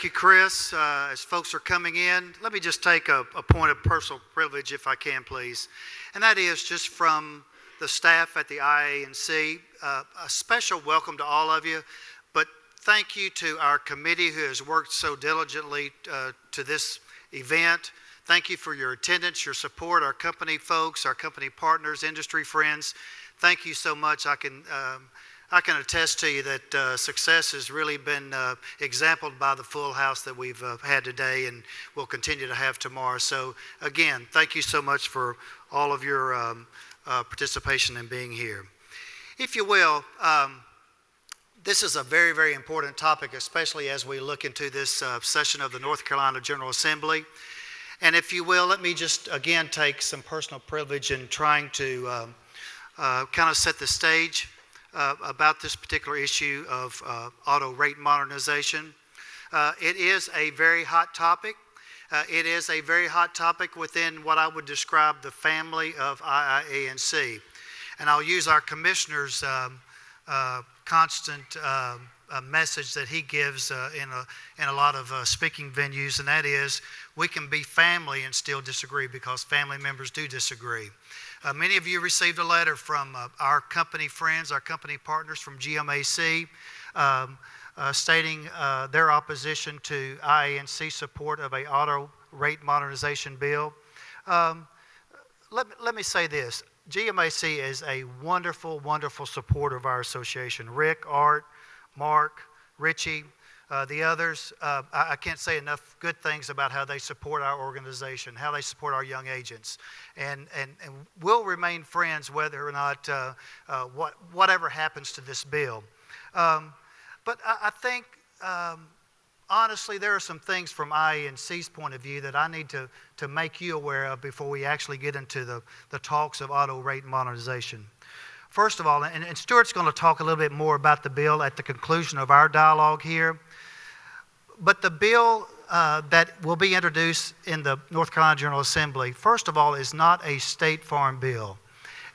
Thank you, Chris. As folks are coming in, let me just take a point of personal privilege, if I can, please. And that is just from the staff at the IANC, a special welcome to all of you. But thank you to our committee who has worked so diligently to this event. Thank you for your attendance, your support, our company folks, our company partners, industry friends. Thank you so much. I can attest to you that success has really been exampled by the full house that we've had today and will continue to have tomorrow. So again, thank you so much for all of your participation in being here. If you will, this is a very, very important topic, especially as we look into this session of the North Carolina General Assembly. And if you will, let me just again take some personal privilege in trying to kind of set the stage about this particular issue of auto rate modernization. It is a very hot topic. It is a very hot topic within what I would describe the family of IIANC. And I'll use our commissioner's constant message that he gives in a lot of speaking venues, and that is we can be family and still disagree because family members do disagree. Many of you received a letter from our company friends, our company partners from GMAC, stating their opposition to IANC support of a auto rate modernization bill. Let me say this. GMAC is a wonderful, wonderful supporter of our association. Rick, Art, Mark, Richie, the others, I can't say enough good things about how they support our organization, how they support our young agents. And we'll remain friends whether or not whatever happens to this bill. But I think, honestly, there are some things from IANC's point of view that I need to make you aware of before we actually get into the talks of auto rate modernization. First of all, and Stuart's going to talk a little bit more about the bill at the conclusion of our dialogue here, but the bill that will be introduced in the North Carolina General Assembly, first of all, is not a state farm bill.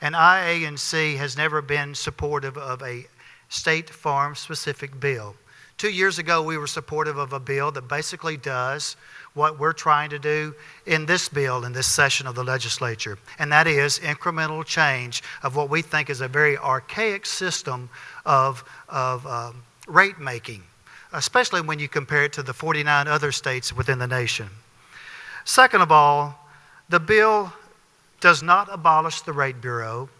And IANC has never been supportive of a state farm specific bill. 2 years ago, we were supportive of a bill that basically does what we're trying to do in this bill, in this session of the legislature, and that is incremental change of what we think is a very archaic system of rate making, especially when you compare it to the 49 other states within the nation. Second of all, the bill does not abolish the rate bureau.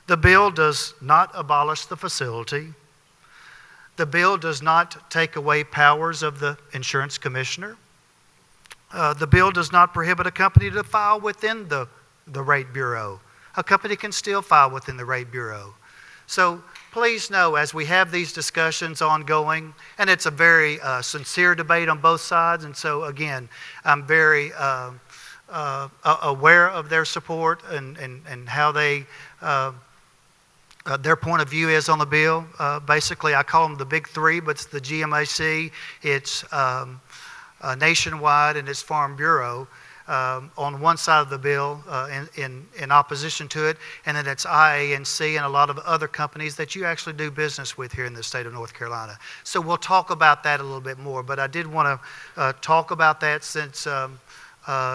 The bill does not abolish the facility. The bill does not take away powers of the insurance commissioner. The bill does not prohibit a company to file within the rate bureau. A company can still file within the rate bureau. So please know, as we have these discussions ongoing, and it's a very sincere debate on both sides, and so again, I'm very aware of their support and how they their point of view is on the bill. Basically, I call them the big three, but it's the GMAC, it's Nationwide, and it's Farm Bureau on one side of the bill in opposition to it, and then it's IANC and a lot of other companies that you actually do business with here in the state of North Carolina. So we'll talk about that a little bit more, but I did want to talk about that since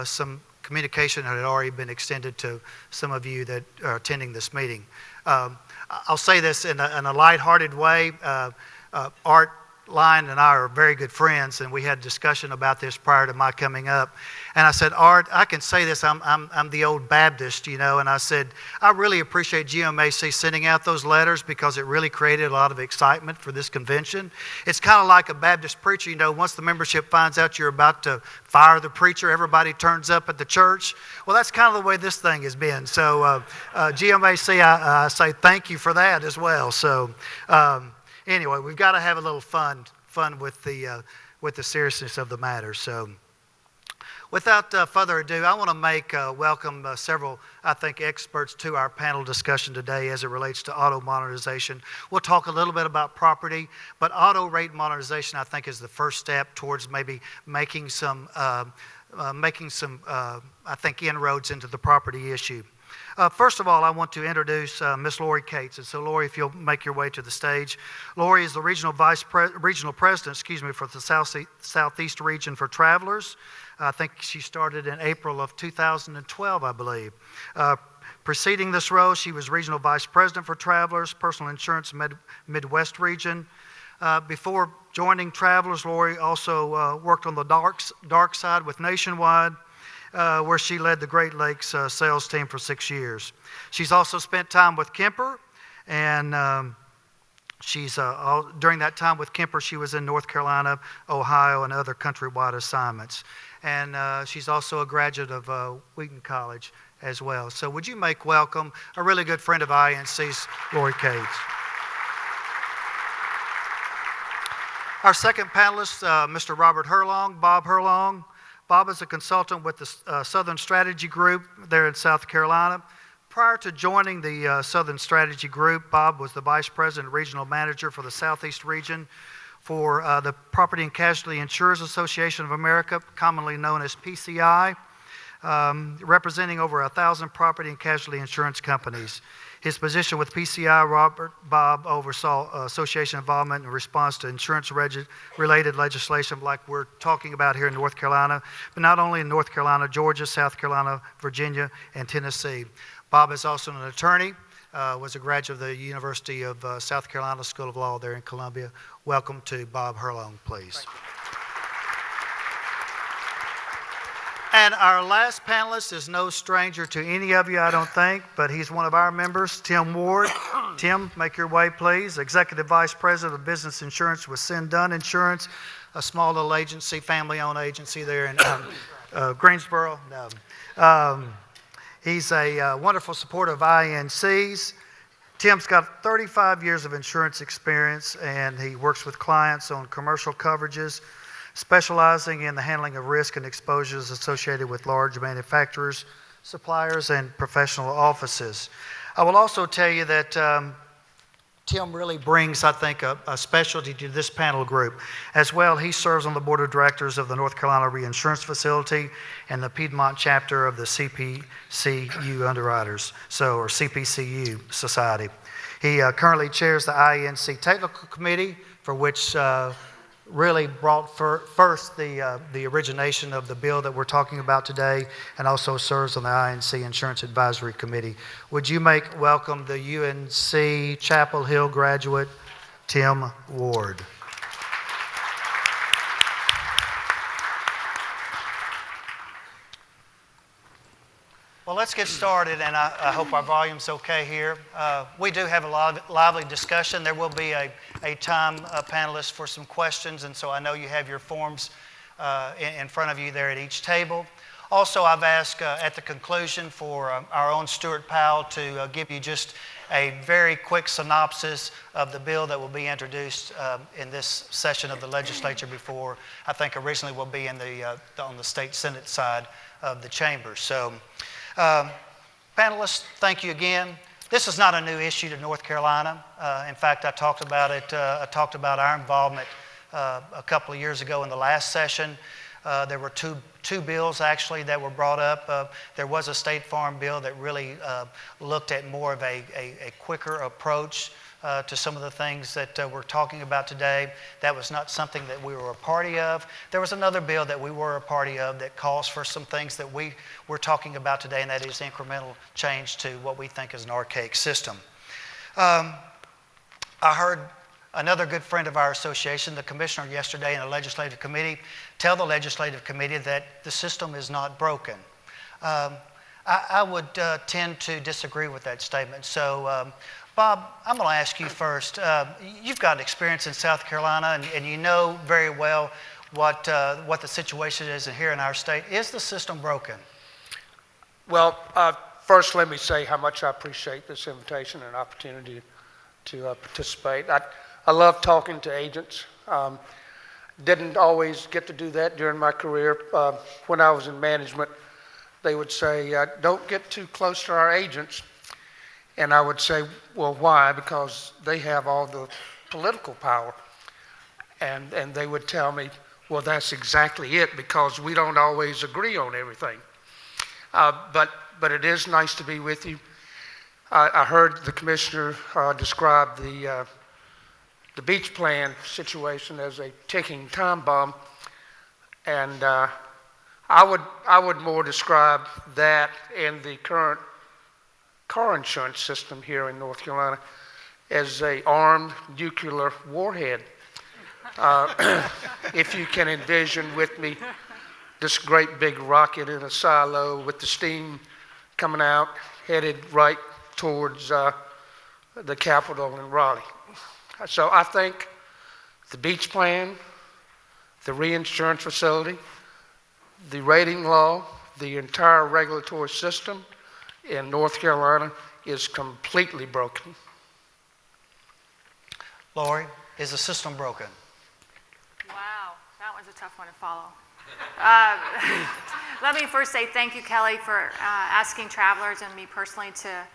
some communication had already been extended to some of you that are attending this meeting. I'll say this in a lighthearted way. Art Lyon and I are very good friends, and we had a discussion about this prior to my coming up. And I said, Art, I can say this, I'm the old Baptist, you know, and I said, I really appreciate GMAC sending out those letters because it really created a lot of excitement for this convention. It's kind of like a Baptist preacher, you know, once the membership finds out you're about to fire the preacher, everybody turns up at the church. Well, that's kind of the way this thing has been. So GMAC, I say thank you for that as well. So anyway, we've got to have a little fun with the seriousness of the matter. So without further ado, I want to welcome several, I think, experts to our panel discussion today as it relates to auto modernization. We'll talk a little bit about property, but auto rate modernization, I think, is the first step towards maybe making some I think, inroads into the property issue. First of all, I want to introduce Miss Lori Cates. And so, Lori, if you'll make your way to the stage. Lori is the regional president, for the Southeast region for Travelers. I think she started in April of 2012, I believe. Preceding this role, she was regional vice president for Travelers, personal insurance Midwest region. Before joining Travelers, Lori also worked on the dark side with Nationwide, where she led the Great Lakes sales team for 6 years. She's also spent time with Kemper, and during that time with Kemper, she was in North Carolina, Ohio, and other countrywide assignments. And she's also a graduate of Wheaton College as well. So would you make welcome a really good friend of INC's, Lori Cates. Our second panelist, Mr. Robert Herlong, Bob Herlong. Bob is a consultant with the Southern Strategy Group there in South Carolina. Prior to joining the Southern Strategy Group, Bob was the Vice President and Regional Manager for the Southeast region for the Property and Casualty Insurers Association of America, commonly known as PCI, representing over 1,000 property and casualty insurance companies. His position with PCI, Bob oversaw association involvement in response to insurance-related legislation like we're talking about here in North Carolina, but not only in North Carolina, Georgia, South Carolina, Virginia, and Tennessee. Bob is also an attorney, was a graduate of the University of South Carolina School of Law there in Columbia. Welcome to Bob Herlong, please. And our last panelist is no stranger to any of you, I don't think, but he's one of our members, Tim Ward. Tim, make your way, please. Executive Vice President of Business Insurance with Sin Dunn Insurance, a small little agency, family-owned agency there in Greensboro. He's a wonderful supporter of INCs. Tim's got 35 years of insurance experience, and he works with clients on commercial coverages, specializing in the handling of risk and exposures associated with large manufacturers, suppliers, and professional offices. I will also tell you that Tim really brings, I think, a specialty to this panel group. As well, he serves on the board of directors of the North Carolina Reinsurance Facility and the Piedmont chapter of the CPCU Underwriters, or CPCU Society. He currently chairs the INC Technical Committee, for which really brought first the origination of the bill that we're talking about today, and also serves on the INC Insurance Advisory Committee. Would you make welcome the UNC Chapel Hill graduate, Tim Ward. Well, let's get started, and I hope our volume's okay here. We do have a lively discussion. There will be a time, panelists, for some questions, and so I know you have your forms in front of you there at each table. Also, I've asked at the conclusion for our own Stuart Powell to give you just a very quick synopsis of the bill that will be introduced in this session of the legislature before, I think originally will be on the state Senate side of the chamber. So, panelists, thank you again. This is not a new issue to North Carolina. In fact, I talked about it. I talked about our involvement a couple of years ago in the last session. There were two bills actually that were brought up. There was a state farm bill that really looked at more of a quicker approach to some of the things that we're talking about today. That was not something that we were a party of. There was another bill that we were a party of that calls for some things that we're talking about today, and that is incremental change to what we think is an archaic system. I heard another good friend of our association, the commissioner yesterday in the legislative committee, tell the legislative committee that the system is not broken. I would tend to disagree with that statement. So, Bob, I'm going to ask you first. You've got experience in South Carolina, and you know very well what the situation is here in our state. Is the system broken? Well, first let me say how much I appreciate this invitation and opportunity to participate. I love talking to agents. Didn't always get to do that during my career. When I was in management, they would say, don't get too close to our agents. And I would say, well, why? Because they have all the political power. And they would tell me, well, that's exactly it, because we don't always agree on everything. But it is nice to be with you. I heard the commissioner describe the beach plan situation as a ticking time bomb, and I would more describe that and the current car insurance system here in North Carolina as a armed nuclear warhead. If you can envision with me this great big rocket in a silo with the steam coming out, headed right towards the Capitol in Raleigh. So I think the beach plan, the reinsurance facility, the rating law, the entire regulatory system in North Carolina is completely broken. Lori, is the system broken? Wow, that was a tough one to follow. Let me first say thank you, Kelly, for asking travelers and me personally to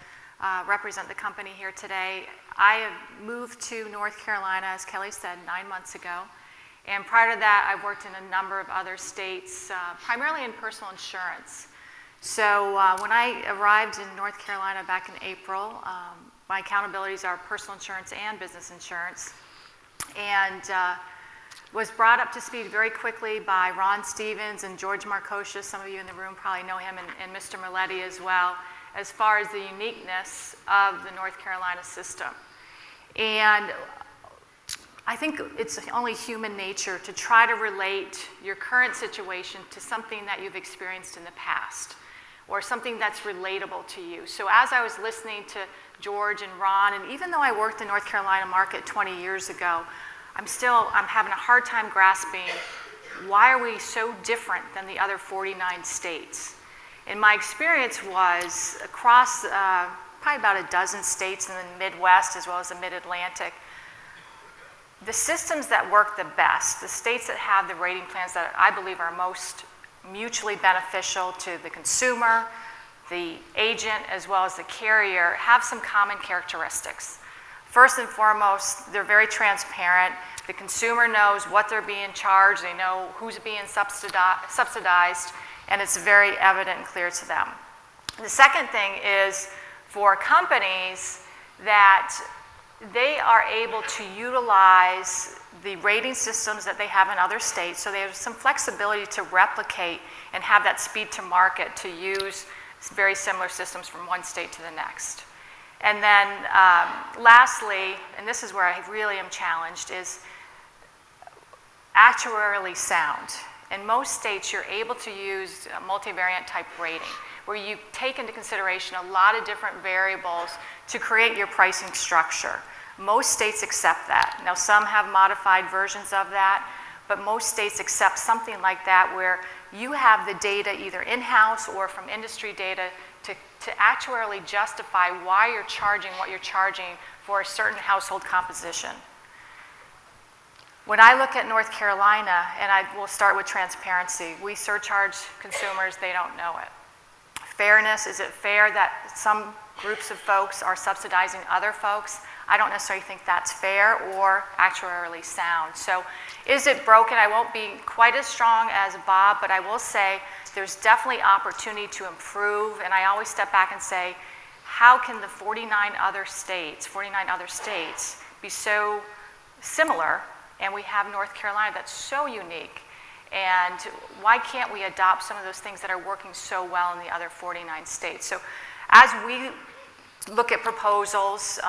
represent the company here today. I have moved to North Carolina, as Kelly said, 9 months ago. And prior to that, I've worked in a number of other states, primarily in personal insurance. So when I arrived in North Carolina back in April, my accountabilities are personal insurance and business insurance. And was brought up to speed very quickly by Ron Stevens and George Markosha. Some of you in the room probably know him, and Mr. Milletti as well, as far as the uniqueness of the North Carolina system. And I think it's only human nature to try to relate your current situation to something that you've experienced in the past, or something that's relatable to you. So as I was listening to George and Ron, and even though I worked in North Carolina market 20 years ago, I'm having a hard time grasping why are we so different than the other 49 states. And my experience was across probably about a dozen states in the Midwest as well as the Mid-Atlantic, the systems that work the best, the states that have the rating plans that I believe are most mutually beneficial to the consumer, the agent, as well as the carrier, have some common characteristics. First and foremost, they're very transparent. The consumer knows what they're being charged, they know who's being subsidized, and it's very evident and clear to them. The second thing is for companies that they are able to utilize the rating systems that they have in other states, so they have some flexibility to replicate and have that speed to market to use very similar systems from one state to the next. And then lastly, and this is where I really am challenged, is actuarially sound. In most states, you're able to use a multivariate type rating, where you take into consideration a lot of different variables to create your pricing structure. Most states accept that. Now, some have modified versions of that, but most states accept something like that, where you have the data either in-house or from industry data to actuarially justify why you're charging what you're charging for a certain household composition. When I look at North Carolina, and I will start with transparency, we surcharge consumers, they don't know it. Fairness, is it fair that some groups of folks are subsidizing other folks? I don't necessarily think that's fair or actuarially sound. So is it broken? I won't be quite as strong as Bob, but I will say there's definitely opportunity to improve, and I always step back and say, how can the 49 other states be so similar, and we have North Carolina that's so unique, and why can't we adopt some of those things that are working so well in the other 49 states? So as we look at proposals,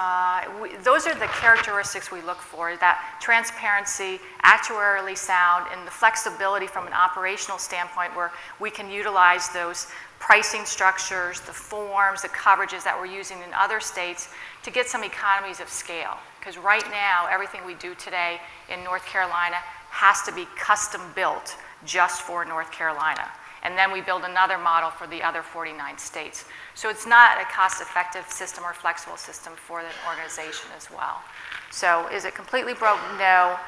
those are the characteristics we look for, that transparency, actuarially sound, and the flexibility from an operational standpoint where we can utilize those pricing structures, the forms, the coverages that we're using in other states to get some economies of scale. Because right now, everything we do today in North Carolina has to be custom built just for North Carolina. And then we build another model for the other 49 states. So it's not a cost-effective system or flexible system for the organization as well. So is it completely broken? No.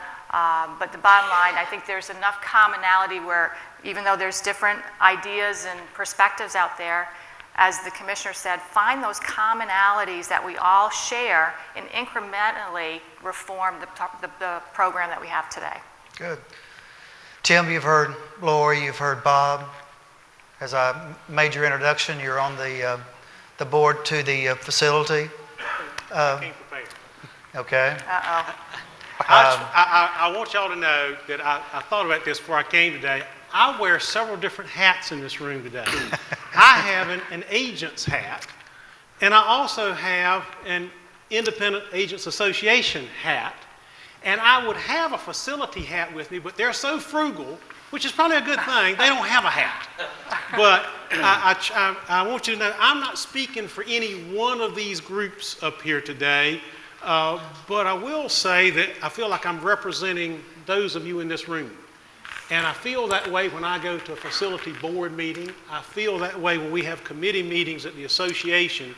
But the bottom line, I think there's enough commonality where even though there's different ideas and perspectives out there, as the commissioner said, find those commonalities that we all share and incrementally reform the program that we have today. Good. Tim, you've heard Lori, you've heard Bob. as I made your introduction, you're on the board to the facility. I came prepared. Okay. Uh-oh. I want y'all to know that I thought about this before I came today. I wear several different hats in this room today. I have an agent's hat, and I also have an Independent Agents Association hat, and I would have a facility hat with me, but they're so frugal, which is probably a good thing, they don't have a hat. But I want you to know, I'm not speaking for any one of these groups up here today, but I will say that I feel like I'm representing those of you in this room. And I feel that way when I go to a facility board meeting. I feel that way when we have committee meetings at the association.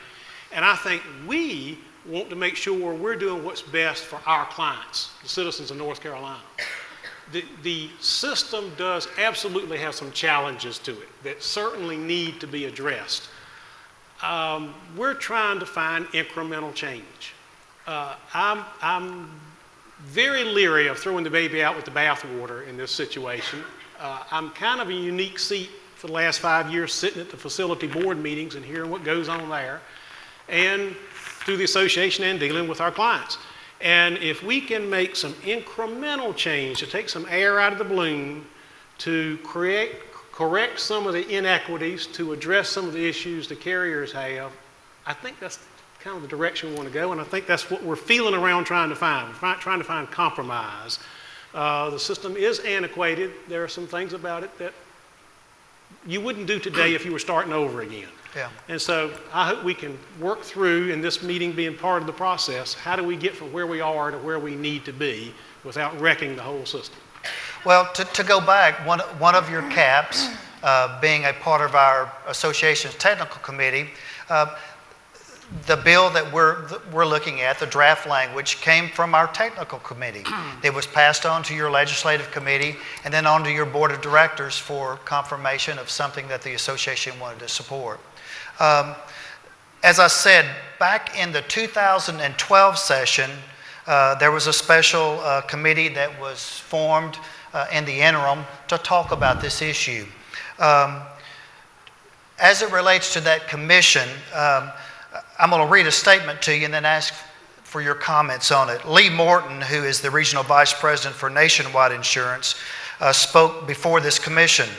And I think we want to make sure we're doing what's best for our clients, the citizens of North Carolina. The system does absolutely have some challenges to it that certainly need to be addressed. We're trying to find incremental change. I'm very leery of throwing the baby out with the bathwater in this situation. I'm kind of a unique seat for the last 5 years sitting at the facility board meetings and hearing what goes on there, and through the association and dealing with our clients. And if we can make some incremental change to take some air out of the balloon, to correct some of the inequities, to address some of the issues the carriers have, I think that's kind of the direction we want to go, and I think that's what we're feeling around trying to find. We're trying to find compromise. The system is antiquated. There are some things about it that you wouldn't do today if you were starting over again. Yeah. And so I hope we can work through, in this meeting being part of the process, how do we get from where we are to where we need to be without wrecking the whole system? Well, to go back, one of your caps, being a part of our association's technical committee, the bill that we're looking at, the draft language, came from our technical committee. It was passed on to your legislative committee and then on to your board of directors for confirmation of something that the association wanted to support. As I said, back in the 2012 session, there was a special committee that was formed in the interim to talk about this issue. As it relates to that commission, I'm going to read a statement to you and then ask for your comments on it. Lee Morton, who is the Regional Vice President for Nationwide Insurance, spoke before this commission.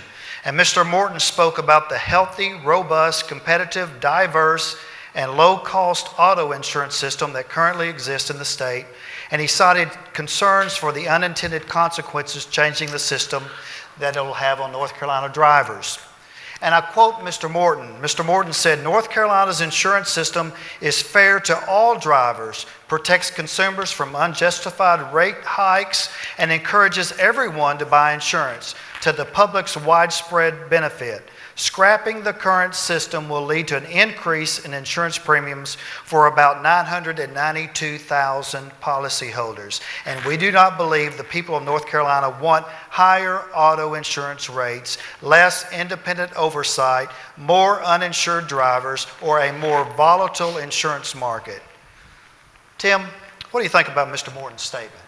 And Mr. Morton spoke about the healthy, robust, competitive, diverse, and low-cost auto insurance system that currently exists in the state. And he cited concerns for the unintended consequences changing the system that it will have on North Carolina drivers. And I quote Mr. Morton. Mr. Morton said, "North Carolina's insurance system is fair to all drivers, protects consumers from unjustified rate hikes, and encourages everyone to buy insurance to the public's widespread benefit. Scrapping the current system will lead to an increase in insurance premiums for about 992,000 policyholders. And we do not believe the people of North Carolina want higher auto insurance rates, less independent oversight, more uninsured drivers, or a more volatile insurance market." Tim, what do you think about Mr. Morton's statement?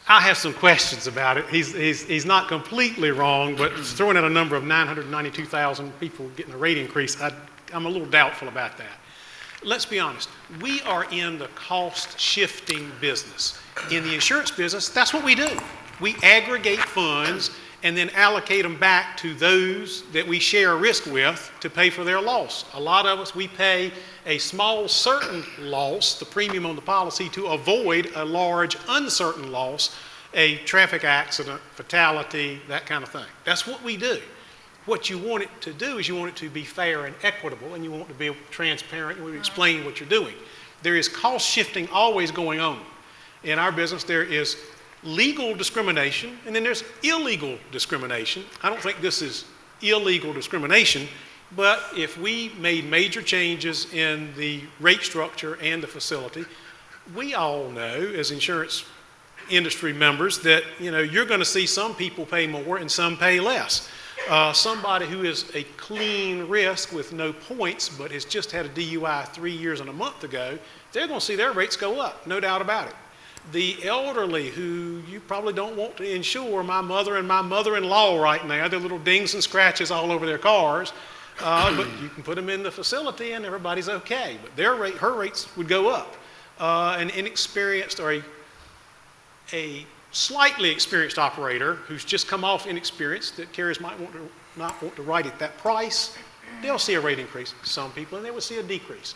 I have some questions about it. He's not completely wrong, but throwing out a number of 992,000 people getting a rate increase, I'm a little doubtful about that. Let's be honest. We are in the cost shifting business. In the insurance business, that's what we do. We aggregate funds and then allocate them back to those that we share risk with to pay for their loss. A lot of us, we pay a small certain loss, the premium on the policy, to avoid a large uncertain loss, a traffic accident, fatality, that kind of thing. That's what we do. What you want it to do is you want it to be fair and equitable, and you want to be transparent, and we explain what you're doing. There is cost shifting always going on. In our business, there is legal discrimination, and then there's illegal discrimination. I don't think this is illegal discrimination, but if we made major changes in the rate structure and the facility, we all know as insurance industry members that you're going to see some people pay more and some pay less. Somebody who is a clean risk with no points but has just had a DUI 3 years and a month ago, they're going to see their rates go up, no doubt about it. the elderly who you probably don't want to insure, my mother and my mother-in-law right now, they're little dings and scratches all over their cars, but you can put them in the facility and everybody's okay. But her rates would go up. An inexperienced or a slightly experienced operator who's just come off inexperience that carriers might not want to write at that price, they'll see a rate increase. Some people, and they will see a decrease.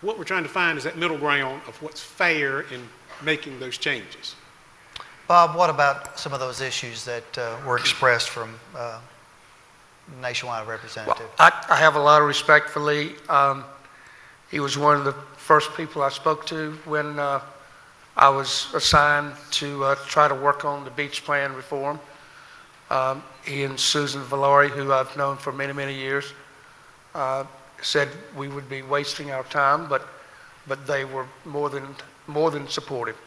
What we're trying to find is that middle ground of what's fair in making those changes. Bob, what about some of those issues that were expressed from Nationwide representative? Well, I have a lot of respect for Lee. He was one of the first people I spoke to when I was assigned to try to work on the beach plan reform. He and Susan Valori, who I've known for many, many years, said we would be wasting our time, but they were more than supportive.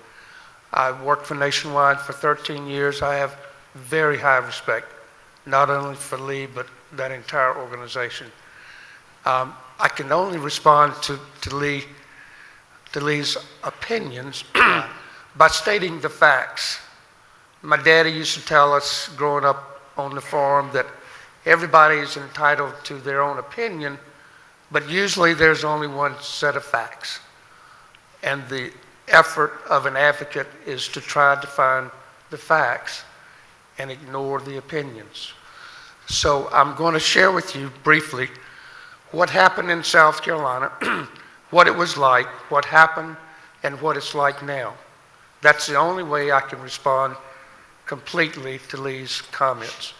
I worked for Nationwide for 13 years. I have very high respect, not only for Lee, but that entire organization. I can only respond to Lee's opinions by stating the facts. My daddy used to tell us growing up on the farm that everybody is entitled to their own opinion, but usually there's only one set of facts. And the effort of an advocate is to try to find the facts and ignore the opinions. So I'm going to share with you briefly what happened in South Carolina, what it was like, what happened, and what it's like now. That's the only way I can respond completely to Lee's comments.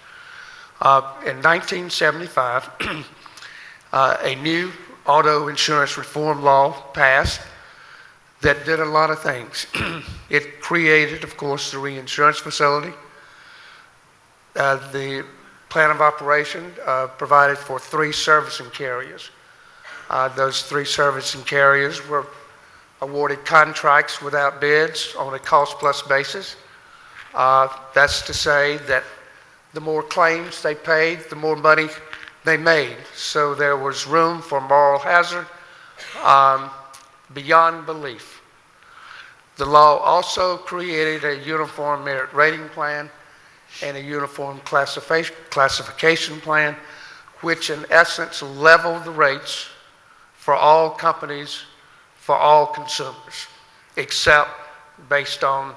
In 1975, a new auto insurance reform law passed that did a lot of things. It created, of course, the reinsurance facility. The plan of operation provided for 3 servicing carriers. Those 3 servicing carriers were awarded contracts without bids on a cost-plus basis. That's to say that the more claims they paid, the more money they made. So there was room for moral hazard beyond belief. The law also created a uniform merit rating plan and a uniform classification plan, which in essence leveled the rates for all companies, for all consumers, except based on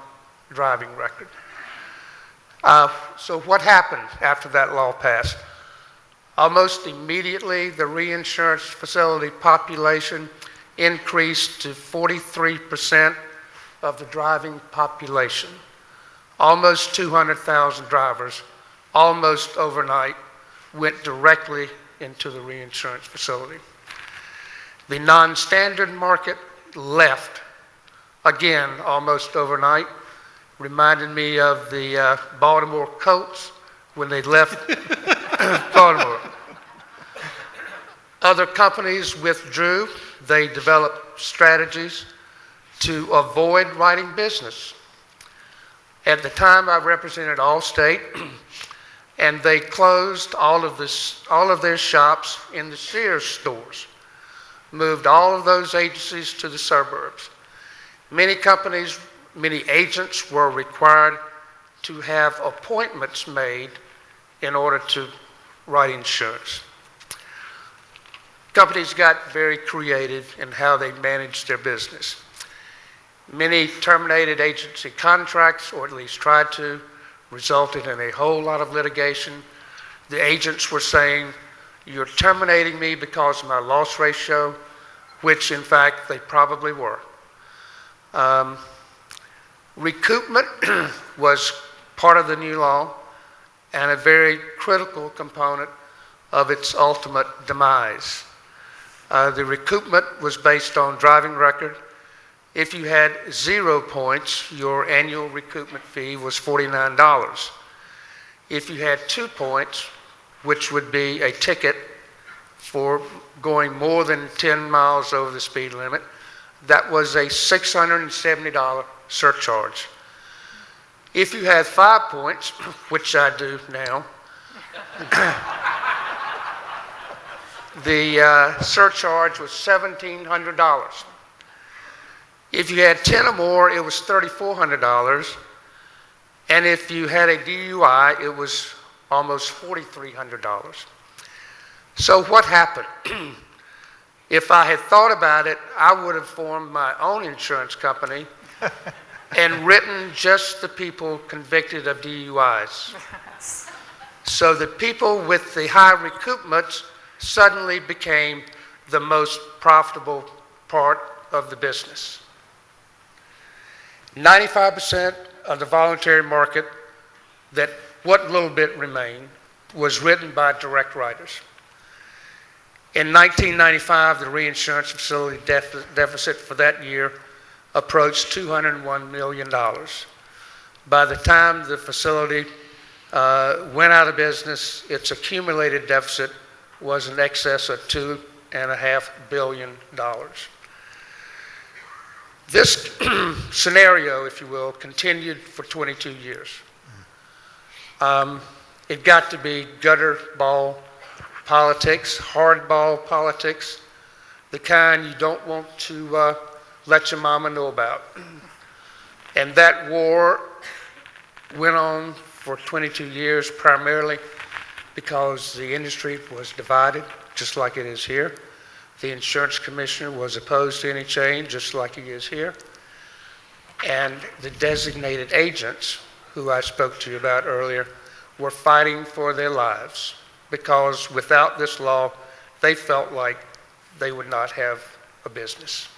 driving record. So what happened after that law passed? Almost immediately, the reinsurance facility population increased to 43% of the driving population. Almost 200,000 drivers, almost overnight, went directly into the reinsurance facility. The non-standard market left, again, almost overnight. Reminded me of the Baltimore Colts when they left Baltimore. Other companies withdrew. They developed strategies to avoid writing business. At the time, I represented Allstate, and they closed all of their shops in the Sears stores, moved all of those agencies to the suburbs. Many companies, many agents were required to have appointments made in order to write insurance. Companies got very creative in how they managed their business. Many terminated agency contracts, or at least tried to, resulted in a whole lot of litigation. The agents were saying, "You're terminating me because of my loss ratio," which in fact they probably were. Recoupment was part of the new law and a very critical component of its ultimate demise. The recoupment was based on driving record. If you had 0 points, your annual recoupment fee was $49. If you had 2 points, which would be a ticket for going more than 10 miles over the speed limit, that was a $670 surcharge. If you had 5 points, which I do now, the surcharge was $1,700. If you had 10 or more, it was $3,400. And if you had a DUI, it was almost $4,300. So what happened? If I had thought about it, I would have formed my own insurance company and written just the people convicted of DUIs. So the people with the high recoupments suddenly became the most profitable part of the business. 95% of the voluntary market, that what little bit remained, was written by direct writers. In 1995, the reinsurance facility deficit for that year approached $201 million. By the time the facility went out of business, its accumulated deficit was in excess of $2.5 billion. This scenario, if you will, continued for 22 years. It got to be gutter ball politics, hardball politics, the kind you don't want to let your mama know about. And that war went on for 22 years, primarily because the industry was divided, just like it is here. The insurance commissioner was opposed to any change, just like he is here. And the designated agents, who I spoke to you about earlier, were fighting for their lives, because without this law, they felt like they would not have a business.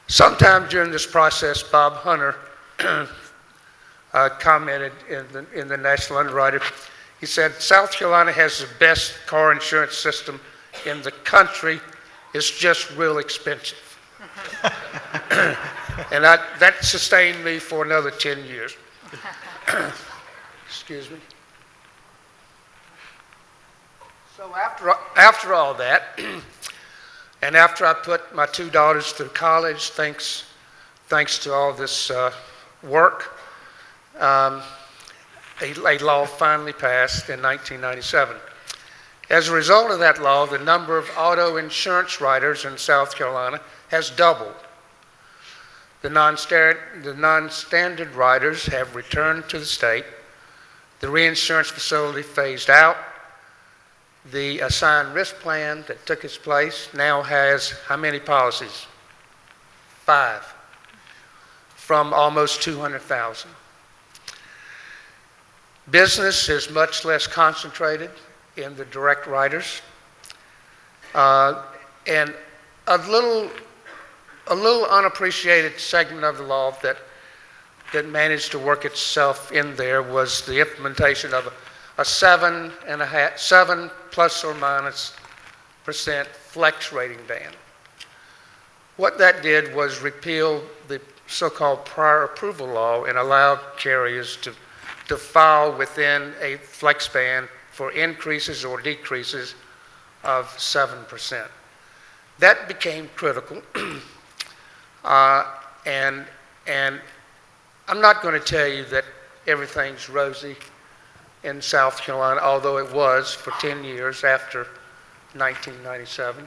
Sometime during this process, Bob Hunter commented in the National Underwriter. He said, South Carolina has the best car insurance system in the country. It's just real expensive. And that sustained me for another 10 years. Excuse me. So after all that, and after I put my two daughters through college, thanks to all this work, a law finally passed in 1997. As a result of that law, the number of auto insurance writers in South Carolina has doubled. The non-standard writers have returned to the state. The reinsurance facility phased out. The assigned risk plan that took its place now has how many policies? 5, from almost 200,000. Business is much less concentrated in the direct writers, and a little unappreciated segment of the law that managed to work itself in there was the implementation of a 7 plus or minus % flex rating band. What that did was repeal the so-called prior approval law and allowed carriers to file within a flex band for increases or decreases of 7%. That became critical, and I'm not going to tell you that everything's rosy in South Carolina, although it was for 10 years after 1997.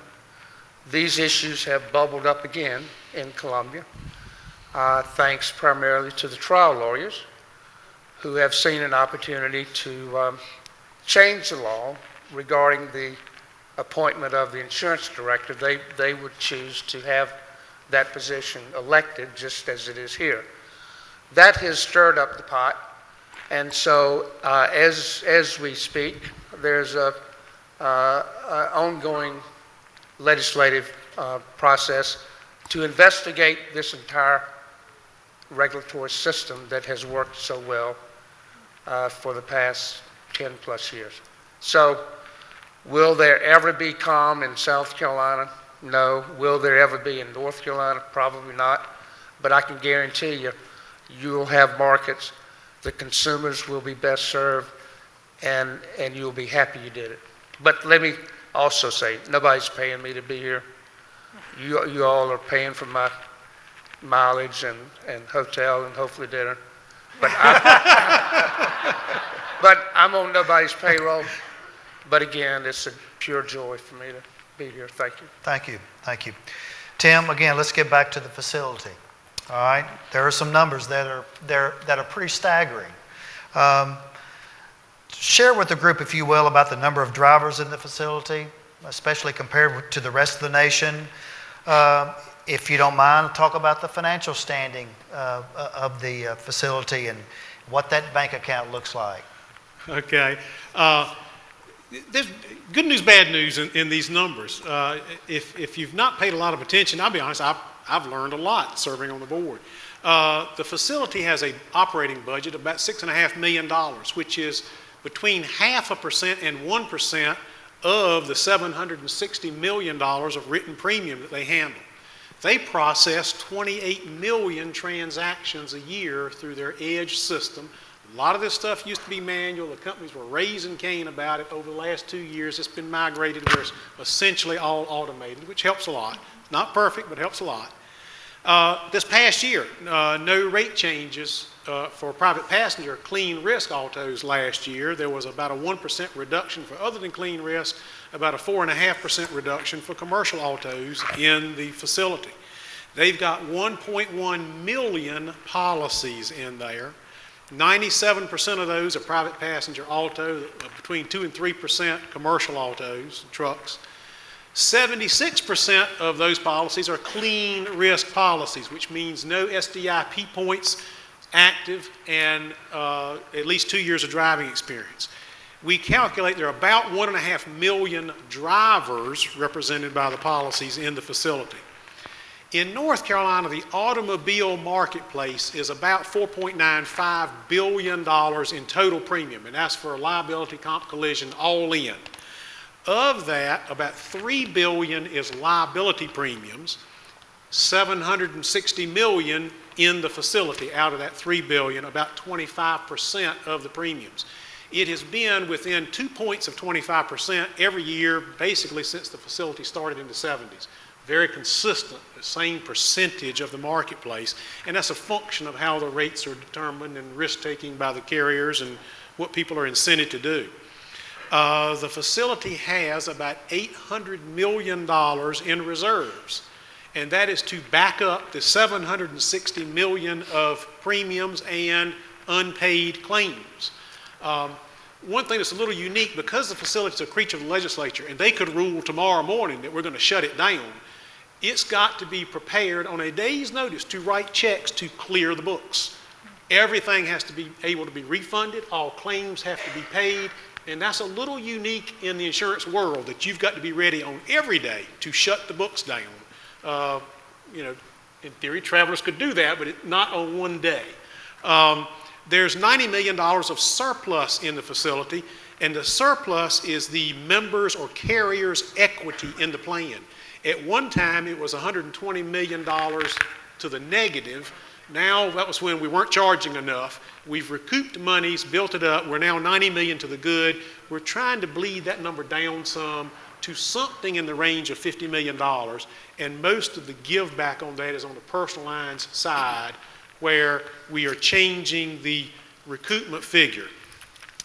These issues have bubbled up again in Columbia, thanks primarily to the trial lawyers who have seen an opportunity to change the law regarding the appointment of the insurance director. They would choose to have that position elected just as it is here. That has stirred up the pot, and so as we speak, there's a ongoing legislative process to investigate this entire regulatory system that has worked so well for the past 10 plus years. So will there ever be calm in South Carolina? No. Will there ever be in North Carolina? Probably not. But I can guarantee you, you'll have markets, the consumers will be best served, and you'll be happy you did it. But let me also say, nobody's paying me to be here. You all are paying for my mileage and hotel and hopefully dinner. But I'm on nobody's payroll. But again, it's a pure joy for me to be here. Thank you. Thank you. Thank you. Tim, again, let's get back to the facility. All right, there are some numbers that are pretty staggering. Share with the group, if you will, about the number of drivers in the facility, especially compared to the rest of the nation. If you don't mind, talk about the financial standing of the facility and what that bank account looks like. Okay. There's good news, bad news in these numbers. If you've not paid a lot of attention, I'll be honest, I've learned a lot serving on the board. The facility has an operating budget of about $6.5 million, which is between 0.5% and 1% of the $760 million of written premium that they handle. They process 28 million transactions a year through their Edge system. A lot of this stuff used to be manual. The companies were raising Cain about it. Over the last 2 years, it's been migrated where it's essentially all automated, which helps a lot. Not perfect, but helps a lot. This past year, no rate changes for private passenger clean risk autos last year. There was about a 1% reduction for other than clean risk, about a 4.5% reduction for commercial autos in the facility. They've got 1.1 million policies in there. 97% of those are private passenger auto, between 2 and 3% commercial autos, trucks. 76% of those policies are clean risk policies, which means no SDIP points active and at least 2 years of driving experience. We calculate there are about 1.5 million drivers represented by the policies in the facility. In North Carolina, the automobile marketplace is about $4.95 billion in total premium, and that's for liability, comp, collision, all in. Of that, about $3 billion is liability premiums, $760 million in the facility. Out of that $3 billion, about 25% of the premiums. It has been within 2 points of 25% every year, basically since the facility started in the 70s. Very consistent, the same percentage of the marketplace, and that's a function of how the rates are determined and risk-taking by the carriers and what people are incented to do. The facility has about $800 million in reserves, and that is to back up the $760 million of premiums and unpaid claims. One thing that's a little unique, because the facility is a creature of the legislature, and they could rule tomorrow morning that we're going to shut it down, it's got to be prepared on a day's notice to write checks to clear the books. Everything has to be able to be refunded, all claims have to be paid, and that's a little unique in the insurance world, that you've got to be ready on every day to shut the books down. In theory, travelers could do that, but not on one day. There's $90 million of surplus in the facility, and the surplus is the members' or carriers' equity in the plan. At one time, it was $120 million to the negative. Now, that was when we weren't charging enough. We've recouped monies, built it up. We're now $90 million to the good. We're trying to bleed that number down some to something in the range of $50 million, and most of the give back on that is on the personal lines side, where we are changing the recoupment figure.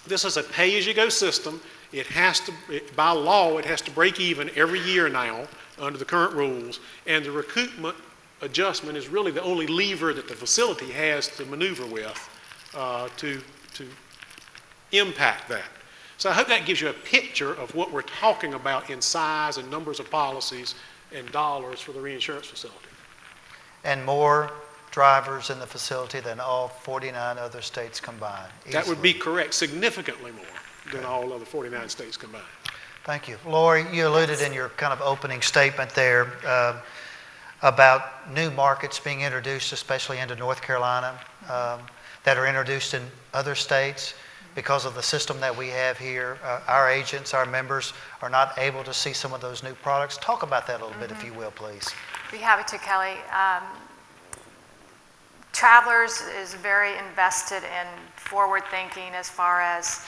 This is a pay-as-you-go system. It has to, by law, it has to break even every year now under the current rules, and the recoupment adjustment is really the only lever that the facility has to maneuver with to impact that. So I hope that gives you a picture of what we're talking about in size and numbers of policies and dollars for the reinsurance facility. And more drivers in the facility than all 49 other states combined. That would be correct, significantly more than all other 49 states combined. Thank you. Lori, you alluded in your kind of opening statement there about new markets being introduced, especially into North Carolina, that are introduced in other states because of the system that we have here. Our agents, our members are not able to see some of those new products. Talk about that a little bit, if you will, please. Be happy to, Kelly. Travelers is very invested in forward thinking as far as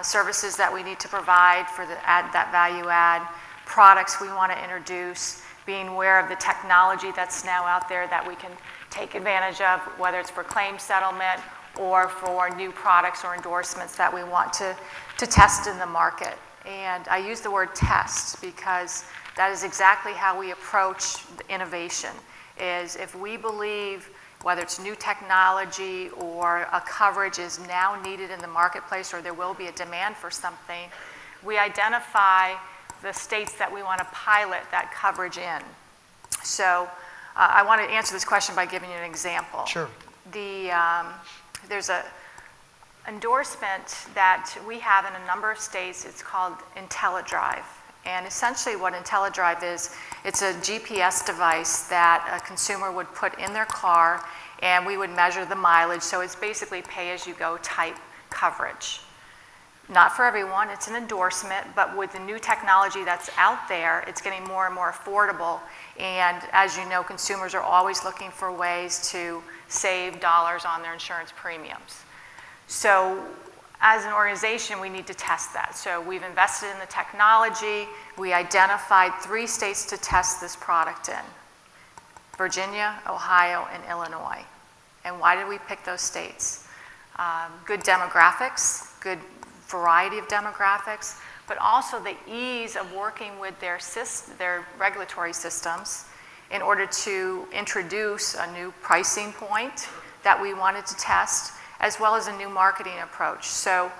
services that we need to provide for that value add, products we want to introduce, being aware of the technology that's now out there that we can take advantage of, whether it's for claim settlement or for new products or endorsements that we want to test in the market. And I use the word test because that is exactly how we approach innovation, is if we believe whether it's new technology or a coverage is now needed in the marketplace or there will be a demand for something, we identify the states that we want to pilot that coverage in. So I want to answer this question by giving you an example. Sure. There's a endorsement that we have in a number of states. It's called IntelliDrive. And essentially what IntelliDrive is, it's a GPS device that a consumer would put in their car and we would measure the mileage. So it's basically pay-as-you-go type coverage. Not for everyone, it's an endorsement, but with the new technology that's out there, it's getting more and more affordable. And as you know, consumers are always looking for ways to save dollars on their insurance premiums. So as an organization, we need to test that. So we've invested in the technology. We identified 3 states to test this product in: Virginia, Ohio, and Illinois. And why did we pick those states? Good demographics, good variety of demographics, but also the ease of working with their regulatory systems in order to introduce a new pricing point that we wanted to test, as well as a new marketing approach. So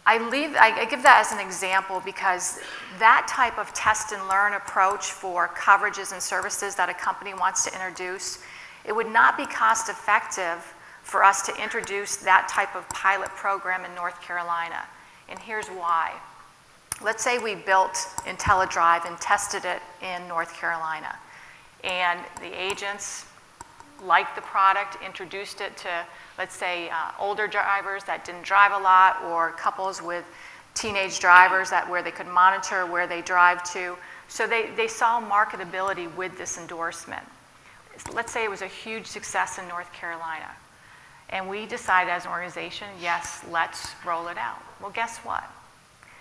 I give that as an example because that type of test and learn approach for coverages and services that a company wants to introduce, it would not be cost effective for us to introduce that type of pilot program in North Carolina. And here's why. Let's say we built IntelliDrive and tested it in North Carolina. And the agents liked the product, introduced it to, let's say, older drivers that didn't drive a lot, or couples with teenage drivers where they could monitor where they drive to. So they saw marketability with this endorsement. Let's say it was a huge success in North Carolina. And we decided as an organization, yes, let's roll it out. Well, guess what?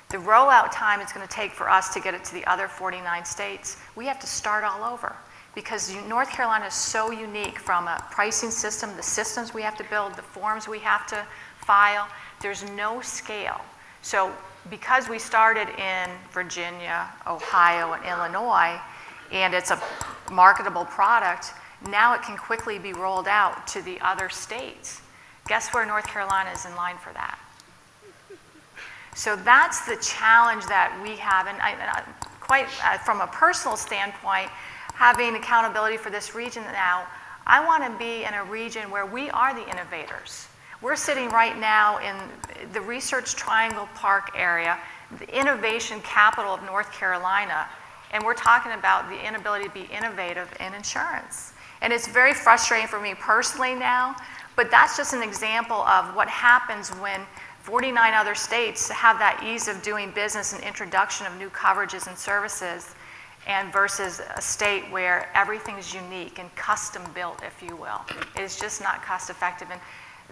The rollout time it's going to take for us to get it to the other 49 states, we have to start all over. Because North Carolina is so unique from a pricing system, the systems we have to build, the forms we have to file, there's no scale. So because we started in Virginia, Ohio, and Illinois, and it's a marketable product, now it can quickly be rolled out to the other states. Guess where North Carolina is in line for that? So that's the challenge that we have. And from a personal standpoint, having accountability for this region now, I want to be in a region where we are the innovators. We're sitting right now in the Research Triangle Park area, the innovation capital of North Carolina, and we're talking about the inability to be innovative in insurance. And it's very frustrating for me personally now, but that's just an example of what happens when 49 other states have that ease of doing business and introduction of new coverages and services, and versus a state where everything is unique and custom built, if you will. It is just not cost effective, and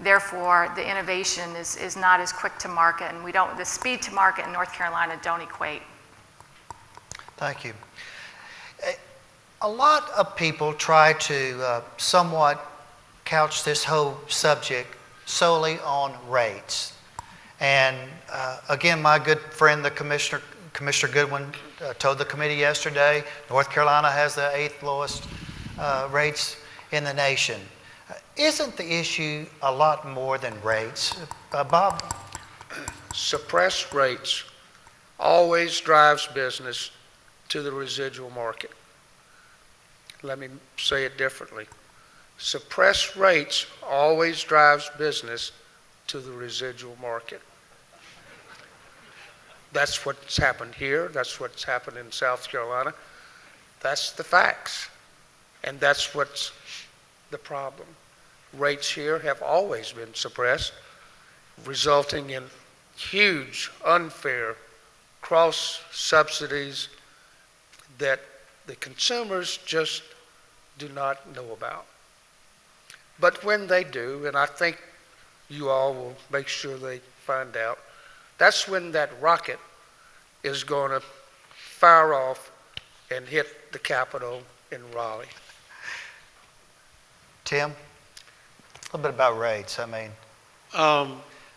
therefore the innovation is not as quick to market, and the speed to market in North Carolina don't equate. Thank you. A lot of people try to somewhat couch this whole subject solely on rates. And again, my good friend, the Commissioner Goodwin, told the committee yesterday, North Carolina has the 8th lowest rates in the nation. Isn't the issue a lot more than rates? Bob? Suppressed rates always drives business to the residual market. Let me say it differently. Suppressed rates always drives business to the residual market. That's what's happened here. That's what's happened in South Carolina. That's the facts. And that's what's the problem. Rates here have always been suppressed, resulting in huge, unfair cross subsidies that the consumers just do not know about. But when they do, and I think you all will make sure they find out, that's when that rocket is going to fire off and hit the Capitol in Raleigh. Tim, a little bit about rates. I mean,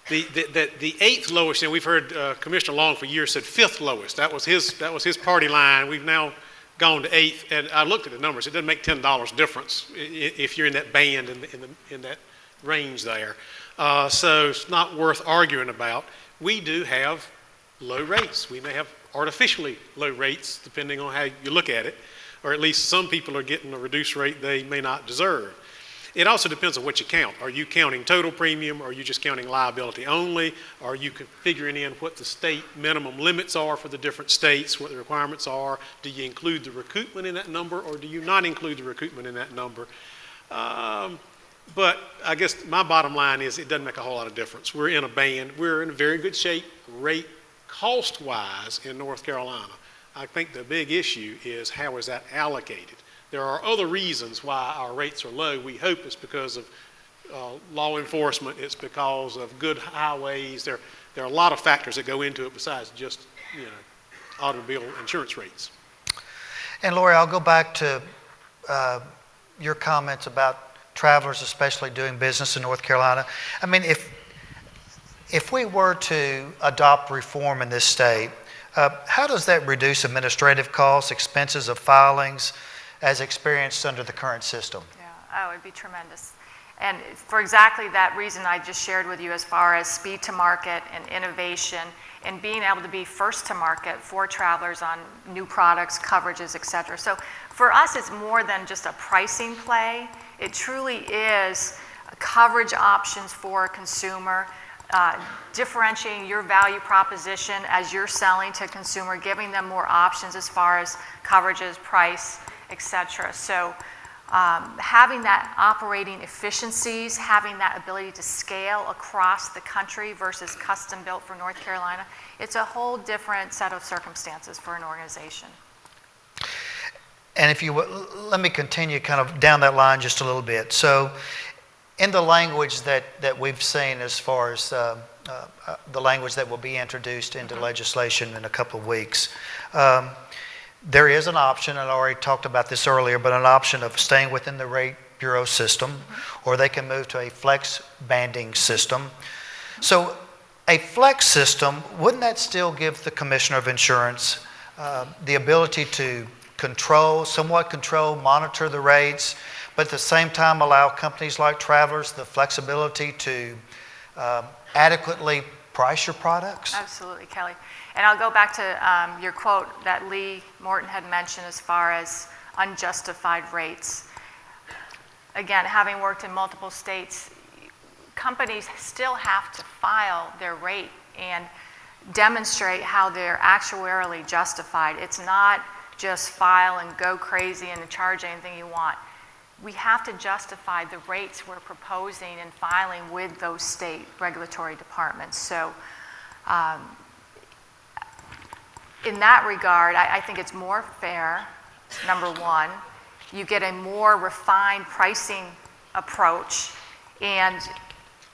The eighth lowest, and we've heard Commissioner Long for years said fifth lowest. That was his party line. We've now gone to eighth, and I looked at the numbers. It doesn't make $10 difference if you're in that band in that range there. So it's not worth arguing about. We do have low rates. We may have artificially low rates depending on how you look at it, or at least some people are getting a reduced rate they may not deserve. It also depends on what you count. Are you counting total premium? Are you just counting liability only? Are you figuring in what the state minimum limits are for the different states, what the requirements are? Do you include the recoupment in that number, or do you not include the recoupment in that number? But I guess my bottom line is it doesn't make a whole lot of difference. We're in a band. We're in a very good shape, rate cost-wise in North Carolina. I think the big issue is how is that allocated? There are other reasons why our rates are low. We hope it's because of law enforcement. It's because of good highways. There are a lot of factors that go into it besides just automobile insurance rates. And Lori, I'll go back to your comments about travelers, especially doing business in North Carolina. I mean, if we were to adopt reform in this state, how does that reduce administrative costs, expenses of filings, as experienced under the current system? Yeah, it would be tremendous. And for exactly that reason I just shared with you as far as speed to market and innovation and being able to be first to market for travelers on new products, coverages, et cetera. So for us, it's more than just a pricing play. It truly is coverage options for a consumer, differentiating your value proposition as you're selling to a consumer, giving them more options as far as coverages, price, etc. So having that operating efficiencies, having that ability to scale across the country versus custom built for North Carolina, it's a whole different set of circumstances for an organization. And if you let me continue kind of down that line just a little bit. So in the language that we've seen as far as the language that will be introduced into legislation in a couple of weeks, there is an option, and I already talked about this earlier, but an option of staying within the rate bureau system, or they can move to a flex banding system. So a flex system, wouldn't that still give the Commissioner of Insurance the ability to somewhat control, monitor the rates, but at the same time allow companies like Travelers the flexibility to adequately price your products? Absolutely, Kelly. And I'll go back to your quote that Lee Morton had mentioned as far as unjustified rates. Again, having worked in multiple states, companies still have to file their rate and demonstrate how they're actuarially justified. It's not just file and go crazy and charge anything you want. We have to justify the rates we're proposing and filing with those state regulatory departments. So in that regard, I think it's more fair, number one. You get a more refined pricing approach, and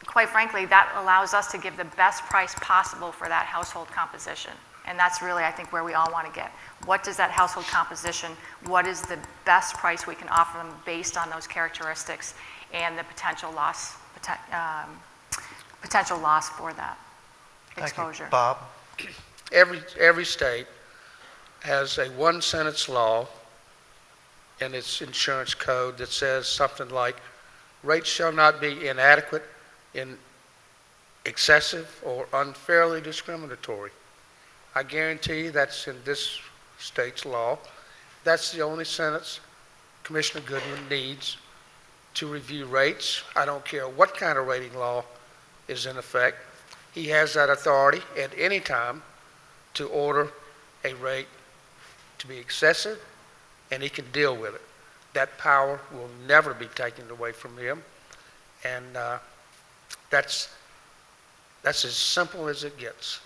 quite frankly, that allows us to give the best price possible for that household composition. And that's really, I think, where we all want to get. What does that household composition, what is the best price we can offer them based on those characteristics and the potential loss for that exposure? Thank you. Bob? Every state has a one-sentence law in its insurance code that says something like, rates shall not be inadequate, excessive, or unfairly discriminatory. I guarantee that's in this state's law. That's the only sentence Commissioner Goodwin needs to review rates. I don't care what kind of rating law is in effect. He has that authority at any time to order a rate to be excessive, and he can deal with it. That power will never be taken away from him, and that's as simple as it gets.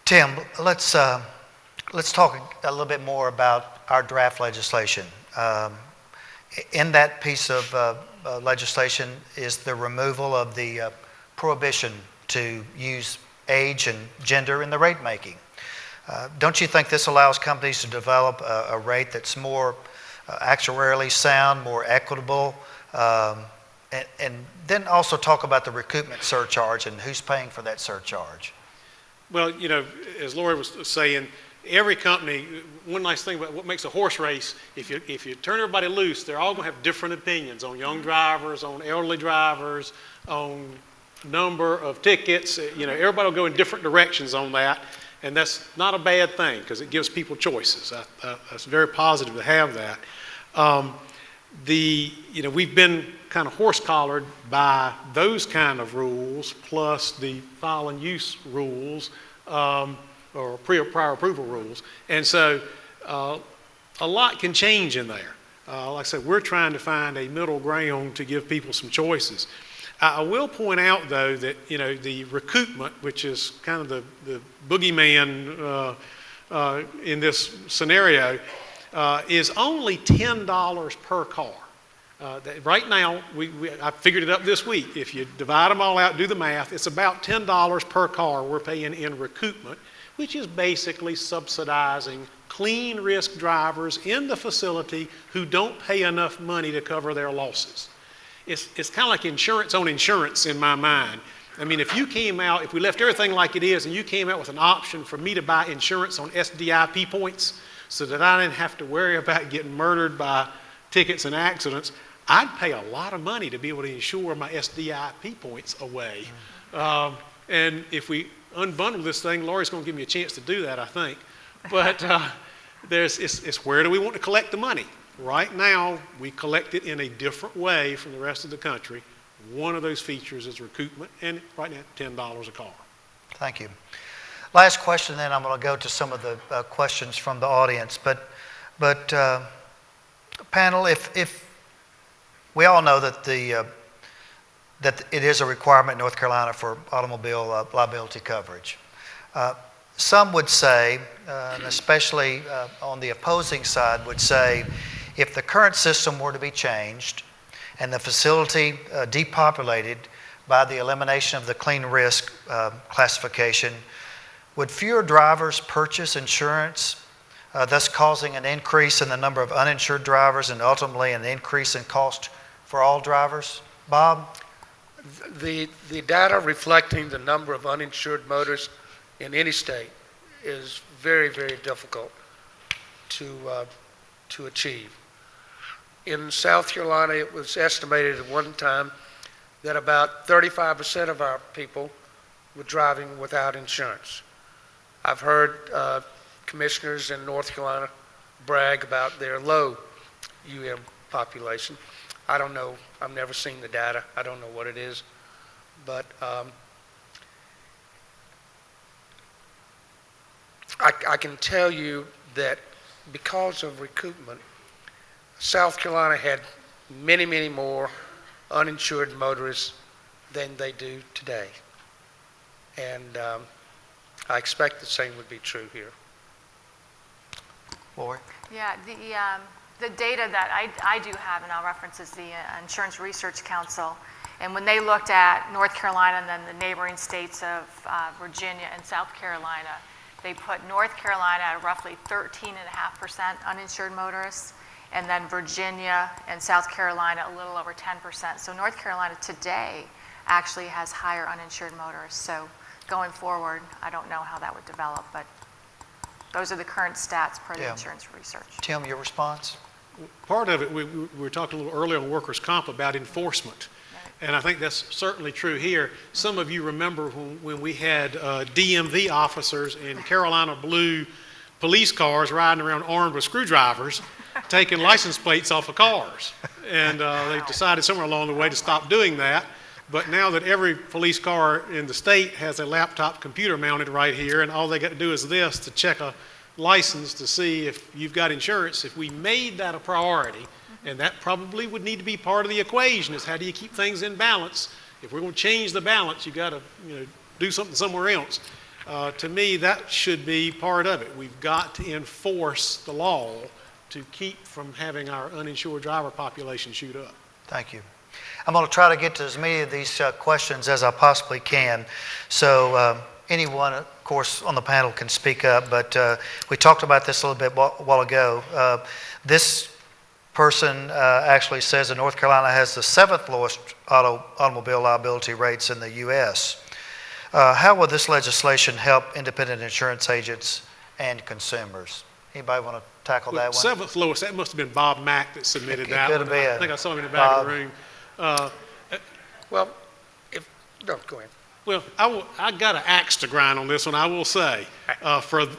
Tim, let's talk a little bit more about our draft legislation. In that piece of legislation is the removal of the prohibition to use age and gender in the rate making. Don't you think this allows companies to develop a rate that's more actuarially sound, more equitable, And then also talk about the recruitment surcharge and who's paying for that surcharge. Well, as Lori was saying, every company, one nice thing about what makes a horse race, if you turn everybody loose, they're all going to have different opinions on young drivers, on elderly drivers, on number of tickets. Everybody will go in different directions on that, and that's not a bad thing because it gives people choices. That's very positive to have that. We've been kind of horse-collared by those kind of rules, plus the file and use rules, or prior approval rules. And so a lot can change in there. Like I said, we're trying to find a middle ground to give people some choices. I will point out, though, that the recoupment, which is kind of the boogeyman in this scenario, is only $10 per car. Right now, I figured it up this week. If you divide them all out, do the math, it's about $10 per car we're paying in recoupment, which is basically subsidizing clean risk drivers in the facility who don't pay enough money to cover their losses. It's kind of like insurance on insurance in my mind. I mean, if we left everything like it is and you came out with an option for me to buy insurance on SDIP points so that I didn't have to worry about getting murdered by tickets and accidents, I'd pay a lot of money to be able to insure my SDIP points away. And if we unbundle this thing, Lori's going to give me a chance to do that, I think. But it's where do we want to collect the money? Right now, we collect it in a different way from the rest of the country. One of those features is recoupment, and right now, $10 a car. Thank you. Last question, then I'm going to go to some of the questions from the audience. But panel, if we all know that that it is a requirement in North Carolina for automobile liability coverage. Some would say, and especially on the opposing side, would say if the current system were to be changed and the facility depopulated by the elimination of the clean risk classification, would fewer drivers purchase insurance, thus causing an increase in the number of uninsured drivers and ultimately an increase in cost for all drivers? Bob? The data reflecting the number of uninsured motorists in any state is very, very difficult to achieve. In South Carolina, it was estimated at one time that about 35% of our people were driving without insurance. I've heard commissioners in North Carolina brag about their low UM population. I don't know. I've never seen the data. I don't know what it is. But I can tell you that because of recoupment, South Carolina had many, many more uninsured motorists than they do today. And I expect the same would be true here. Lori? Yeah, the data that I do have, and I'll reference, is the Insurance Research Council. And when they looked at North Carolina and then the neighboring states of Virginia and South Carolina, they put North Carolina at roughly 13.5% uninsured motorists, and then Virginia and South Carolina a little over 10%. So North Carolina today actually has higher uninsured motorists. So going forward, I don't know how that would develop, but those are the current stats per the insurance research. Tim, your response? Part of it, we were talking a little earlier on workers' comp about enforcement. And I think that's certainly true here. Some of you remember when we had DMV officers in Carolina blue police cars riding around armed with screwdrivers, taking license plates off of cars. And they decided somewhere along the way to stop doing that. But now that every police car in the state has a laptop computer mounted right here, and all they got to do is this to check a license to see if you've got insurance, if we made that a priority, and that probably would need to be part of the equation, is how do you keep things in balance? If we're going to change the balance, you've got to do something somewhere else. To me, that should be part of it. We've got to enforce the law to keep from having our uninsured driver population shoot up. Thank you. I'm going to try to get to as many of these questions as I possibly can. So anyone, of course, on the panel can speak up, but we talked about this a little bit a while ago. This person actually says that North Carolina has the 7th lowest automobile liability rates in the U.S. How will this legislation help independent insurance agents and consumers? Anybody want to tackle that one? 7th lowest, that must have been Bob Mack that submitted that could one. have been. I think I saw him in the back of the room. Well, no, go ahead. Well, I got an axe to grind on this one, I will say.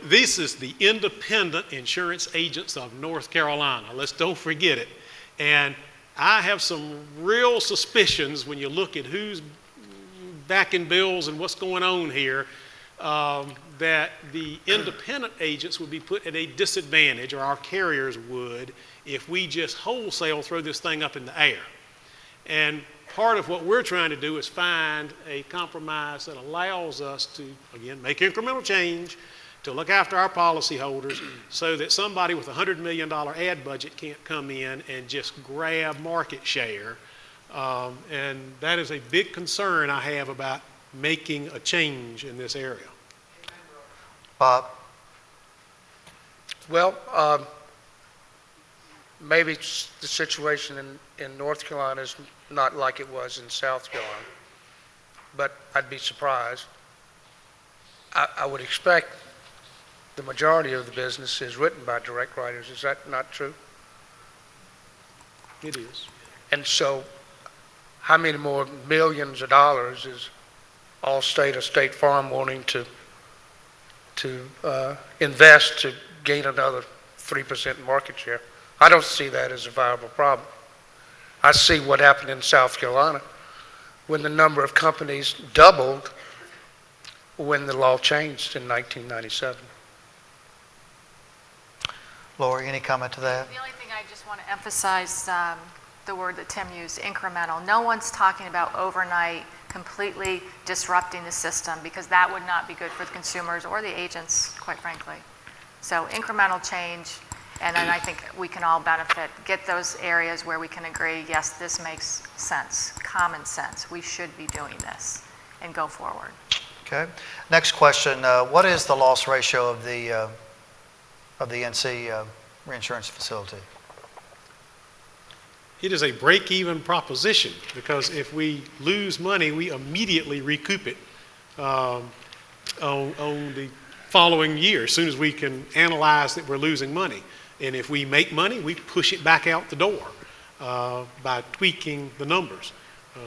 This is the Independent Insurance Agents of North Carolina. Don't forget it. And I have some real suspicions when you look at who's backing bills and what's going on here, that the independent agents would be put at a disadvantage, or our carriers would, if we just wholesale throw this thing up in the air. And part of what we're trying to do is find a compromise that allows us to, again, make incremental change, to look after our policyholders, so that somebody with a $100 million ad budget can't come in and just grab market share. And that is a big concern I have about making a change in this area. Bob? Well, maybe the situation in North Carolina is not like it was in South Carolina, but I'd be surprised. I would expect the majority of the business is written by direct writers. Is that not true? It is. And so how many more millions of dollars is Allstate or State Farm wanting to invest to gain another 3% market share? I don't see that as a viable problem. I see what happened in South Carolina when the number of companies doubled when the law changed in 1997. Lori, any comment to that? The only thing I just want to emphasize, the word that Tim used, incremental. No one's talking about overnight completely disrupting the system, because that would not be good for the consumers or the agents, quite frankly. So incremental change, and then I think we can all benefit. Get those areas where we can agree, yes, this makes sense, common sense. We should be doing this, and go forward. Okay. Next question. What is the loss ratio of the NC reinsurance facility? It is a break-even proposition, because if we lose money, we immediately recoup it on the following year, as soon as we can analyze that we're losing money. And if we make money, we push it back out the door by tweaking the numbers.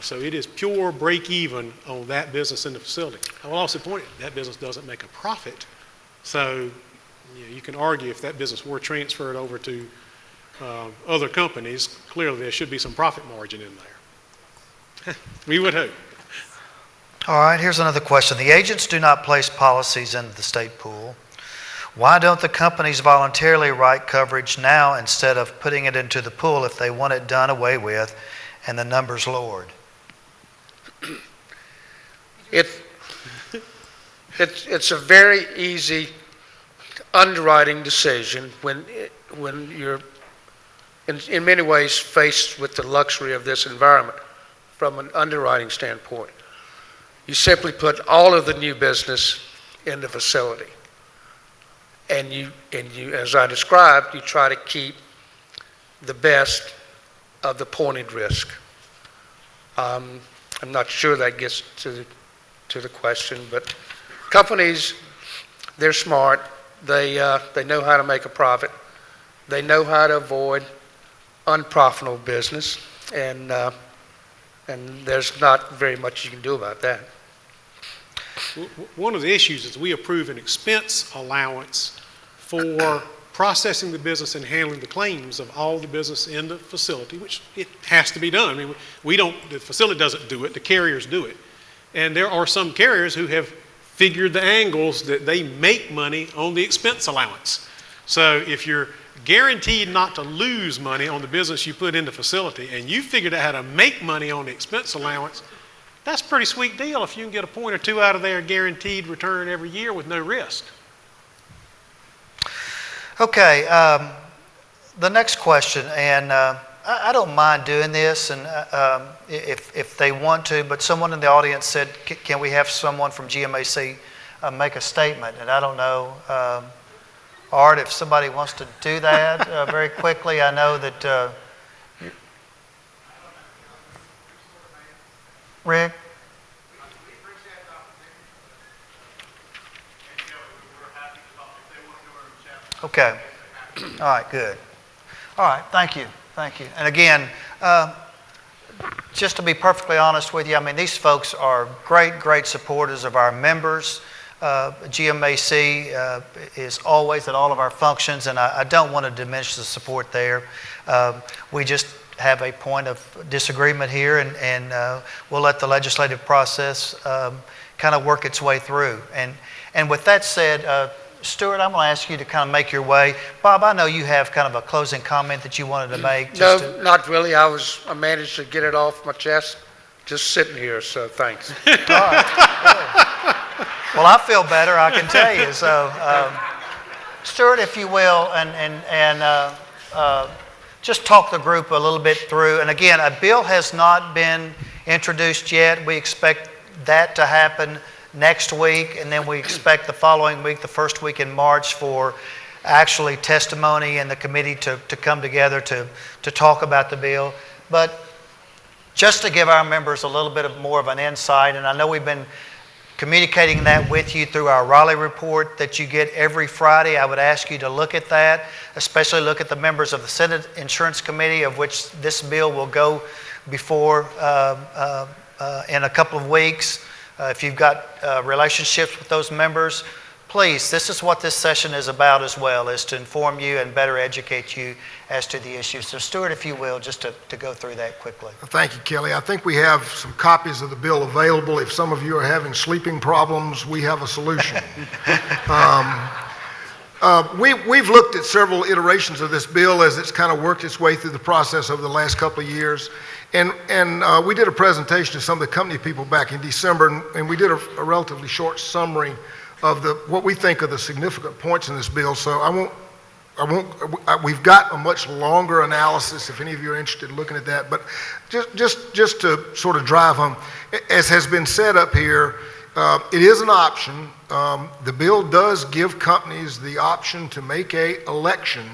So it is pure break-even on that business in the facility. I will also point out that business doesn't make a profit. So you can argue if that business were transferred over to other companies, clearly there should be some profit margin in there. We would hope. All right, here's another question. The agents do not place policies in the state pool. Why don't the companies voluntarily write coverage now instead of putting it into the pool if they want it done away with and the numbers lowered? It's a very easy underwriting decision when you're in many ways faced with the luxury of this environment from an underwriting standpoint. You simply put all of the new business in the facility. And you, as I described, you try to keep the best of the pointed risk. I'm not sure that gets to the question, but companies, they're smart. They know how to make a profit. They know how to avoid unprofitable business, and there's not very much you can do about that. One of the issues is we approve an expense allowance for processing the business and handling the claims of all the business in the facility, which it has to be done. I mean, the facility doesn't do it, the carriers do it. And there are some carriers who have figured the angles that they make money on the expense allowance. So if you're guaranteed not to lose money on the business you put in the facility, and you figured out how to make money on the expense allowance, that's a pretty sweet deal if you can get a point or two out of there guaranteed return every year with no risk. Okay, the next question, and I don't mind doing this, and if they want to, but someone in the audience said, can we have someone from GMAC make a statement? And I don't know Art, if somebody wants to do that very quickly. I know that Rick? Okay. All right, good. All right, thank you. Thank you. And again, just to be perfectly honest with you, I mean, these folks are great supporters of our members. GMAC is always at all of our functions, and I don't want to diminish the support there. We just have a point of disagreement here, and we'll let the legislative process kind of work its way through. And with that said, Stuart, I'm going to ask you to kind of make your way. Bob, I know you have kind of a closing comment that you wanted to make. No, not really. I managed to get it off my chest just sitting here, so thanks. All right. Well, I feel better, I can tell you. So, Stuart, if you will, and just talk the group a little bit through. And again, a bill has not been introduced yet. We expect that to happen next week, and then we expect the following week, the first week in March, for actually testimony and the committee to come together to talk about the bill. But just to give our members a little bit more of an insight, and I know we've been communicating that with you through our Raleigh report that you get every Friday. I would ask you to look at that, especially look at the members of the Senate Insurance Committee, of which this bill will go before in a couple of weeks. If you've got relationships with those members, please, this is what this session is about as well, is to inform you and better educate you as to the issues. So Stuart, if you will, just to go through that quickly. Thank you, Kelly. I think we have some copies of the bill available. If some of you are having sleeping problems, we have a solution. We've looked at several iterations of this bill as it's kind of worked its way through the process over the last couple of years. And we did a presentation to some of the company people back in December, and we did a relatively short summary of what we think are the significant points in this bill. So we've got a much longer analysis if any of you are interested in looking at that. But just to sort of drive home, as has been said up here, it is an option. The bill does give companies the option to make an election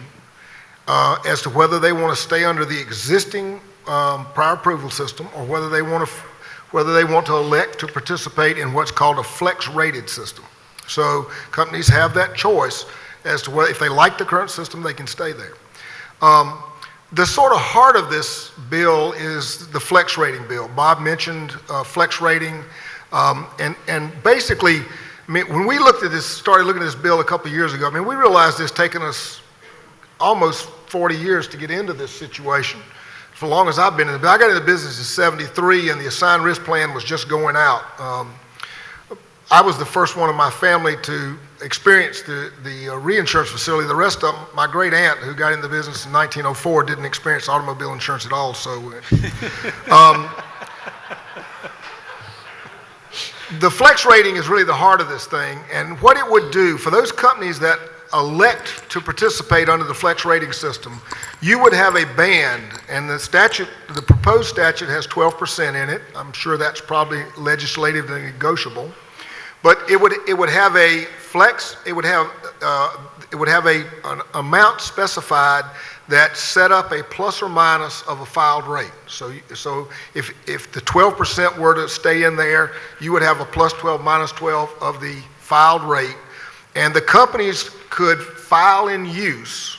as to whether they want to stay under the existing prior approval system, or whether they want to elect to participate in what's called a flex rated system. So companies have that choice as to whether, if they like the current system, they can stay there. The sort of heart of this bill is the flex rating bill. Bob mentioned flex rating, and basically, I mean, when we started looking at this bill a couple of years ago, I mean, we realized it's taken us almost 40 years to get into this situation. For as long as I've been in the, I got into business in '73, and the assigned risk plan was just going out. I was the first one in my family to experience the reinsurance facility. The rest of them, my great aunt who got into the business in 1904 didn't experience automobile insurance at all. So, the flex rating is really the heart of this thing, and what it would do for those companies that elect to participate under the flex rating system, you would have a band, and the proposed statute has 12% in it. I'm sure that's probably legislatively negotiable, but it would have a flex. It would have an amount specified that set up a plus or minus of a filed rate. So if the 12% were to stay in there, you would have a plus 12, minus 12 of the filed rate. And the companies could file in use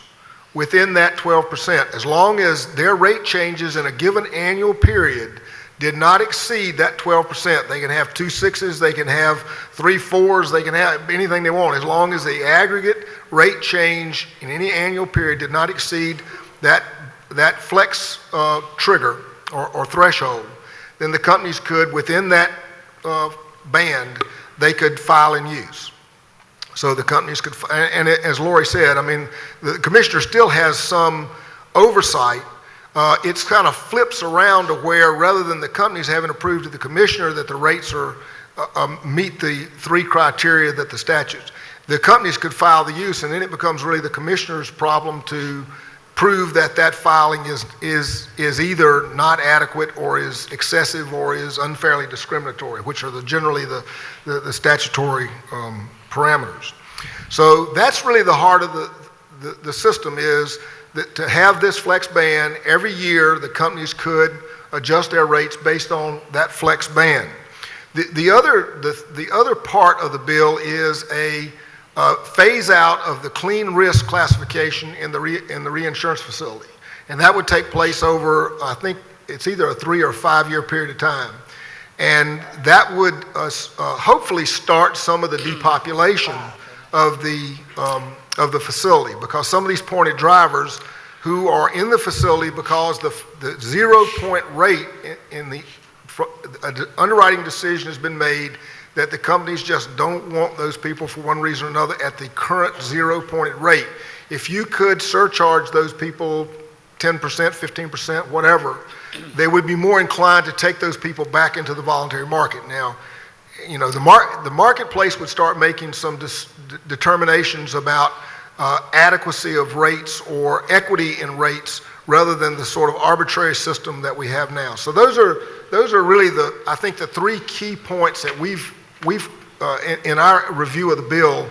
within that 12%, as long as their rate changes in a given annual period did not exceed that 12%. They can have 2 6s, they can have 3 4s, they can have anything they want, as long as the aggregate rate change in any annual period did not exceed that flex trigger or threshold. Then the companies could, within that band, they could file in use. So the companies could, and as Lori said, I mean, the commissioner still has some oversight. It's kind of flips around to where, rather than the companies having approved to the commissioner that the rates are meet the 3 criteria that the statutes, the companies could file the use, and then it becomes really the commissioner's problem to prove that filing is either not adequate, or is excessive, or is unfairly discriminatory, which are generally the statutory parameters. So that's really the heart of the system, is that to have this flex band every year, the companies could adjust their rates based on that flex band. The other part of the bill is a phase out of the clean risk classification in the reinsurance facility. And that would take place over, I think it's either a 3 or 5 year period of time. And that would hopefully start some of the depopulation of the facility, because some of these pointed drivers who are in the facility because the 0 point rate in the underwriting decision has been made that the companies just don't want those people for one reason or another at the current 0 point rate. If you could surcharge those people 10%, 15%, whatever, they would be more inclined to take those people back into the voluntary market. Now, you know, the marketplace would start making some determinations about adequacy of rates or equity in rates rather than the sort of arbitrary system that we have now. So those are really I think the 3 key points that we've in our review of the bill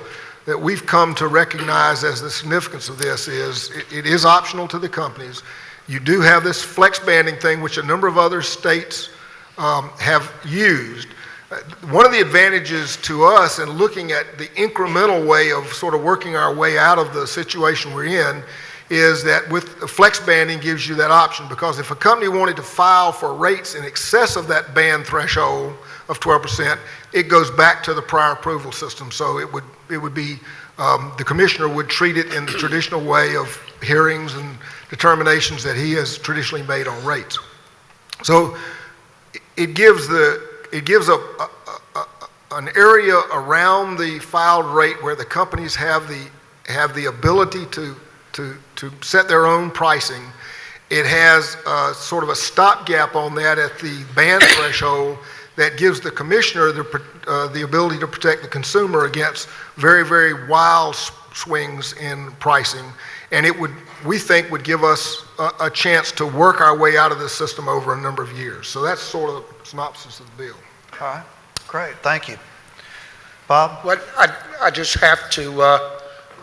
that we've come to recognize as the significance of this is it is optional to the companies. You do have this flex banding thing, which a number of other states have used. One of the advantages to us in looking at the incremental way of sort of working our way out of the situation we're in is that with flex banding gives you that option, because if a company wanted to file for rates in excess of that band threshold of 12%, it goes back to the prior approval system. So it would be, the commissioner would treat it in the traditional way of hearings and determinations that he has traditionally made on rates. So it gives an area around the filed rate where the companies have the ability to set their own pricing. It has sort of a stopgap on that at the band threshold that gives the commissioner the ability to protect the consumer against very, very wild swings in pricing. And it would, we think, would give us a chance to work our way out of this system over a number of years. So that's sort of the synopsis of the bill. All right, great, thank you. Bob? Well, I just have to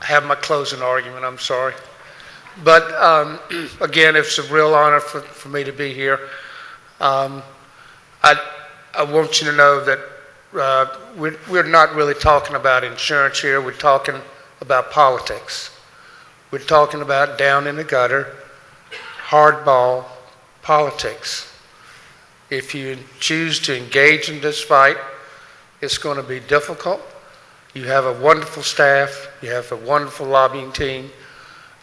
have my closing argument, I'm sorry. But again, it's a real honor for me to be here. I want you to know that we're not really talking about insurance here. We're talking about politics. We're talking about down in the gutter, hardball politics. If you choose to engage in this fight, it's going to be difficult. You have a wonderful staff. You have a wonderful lobbying team.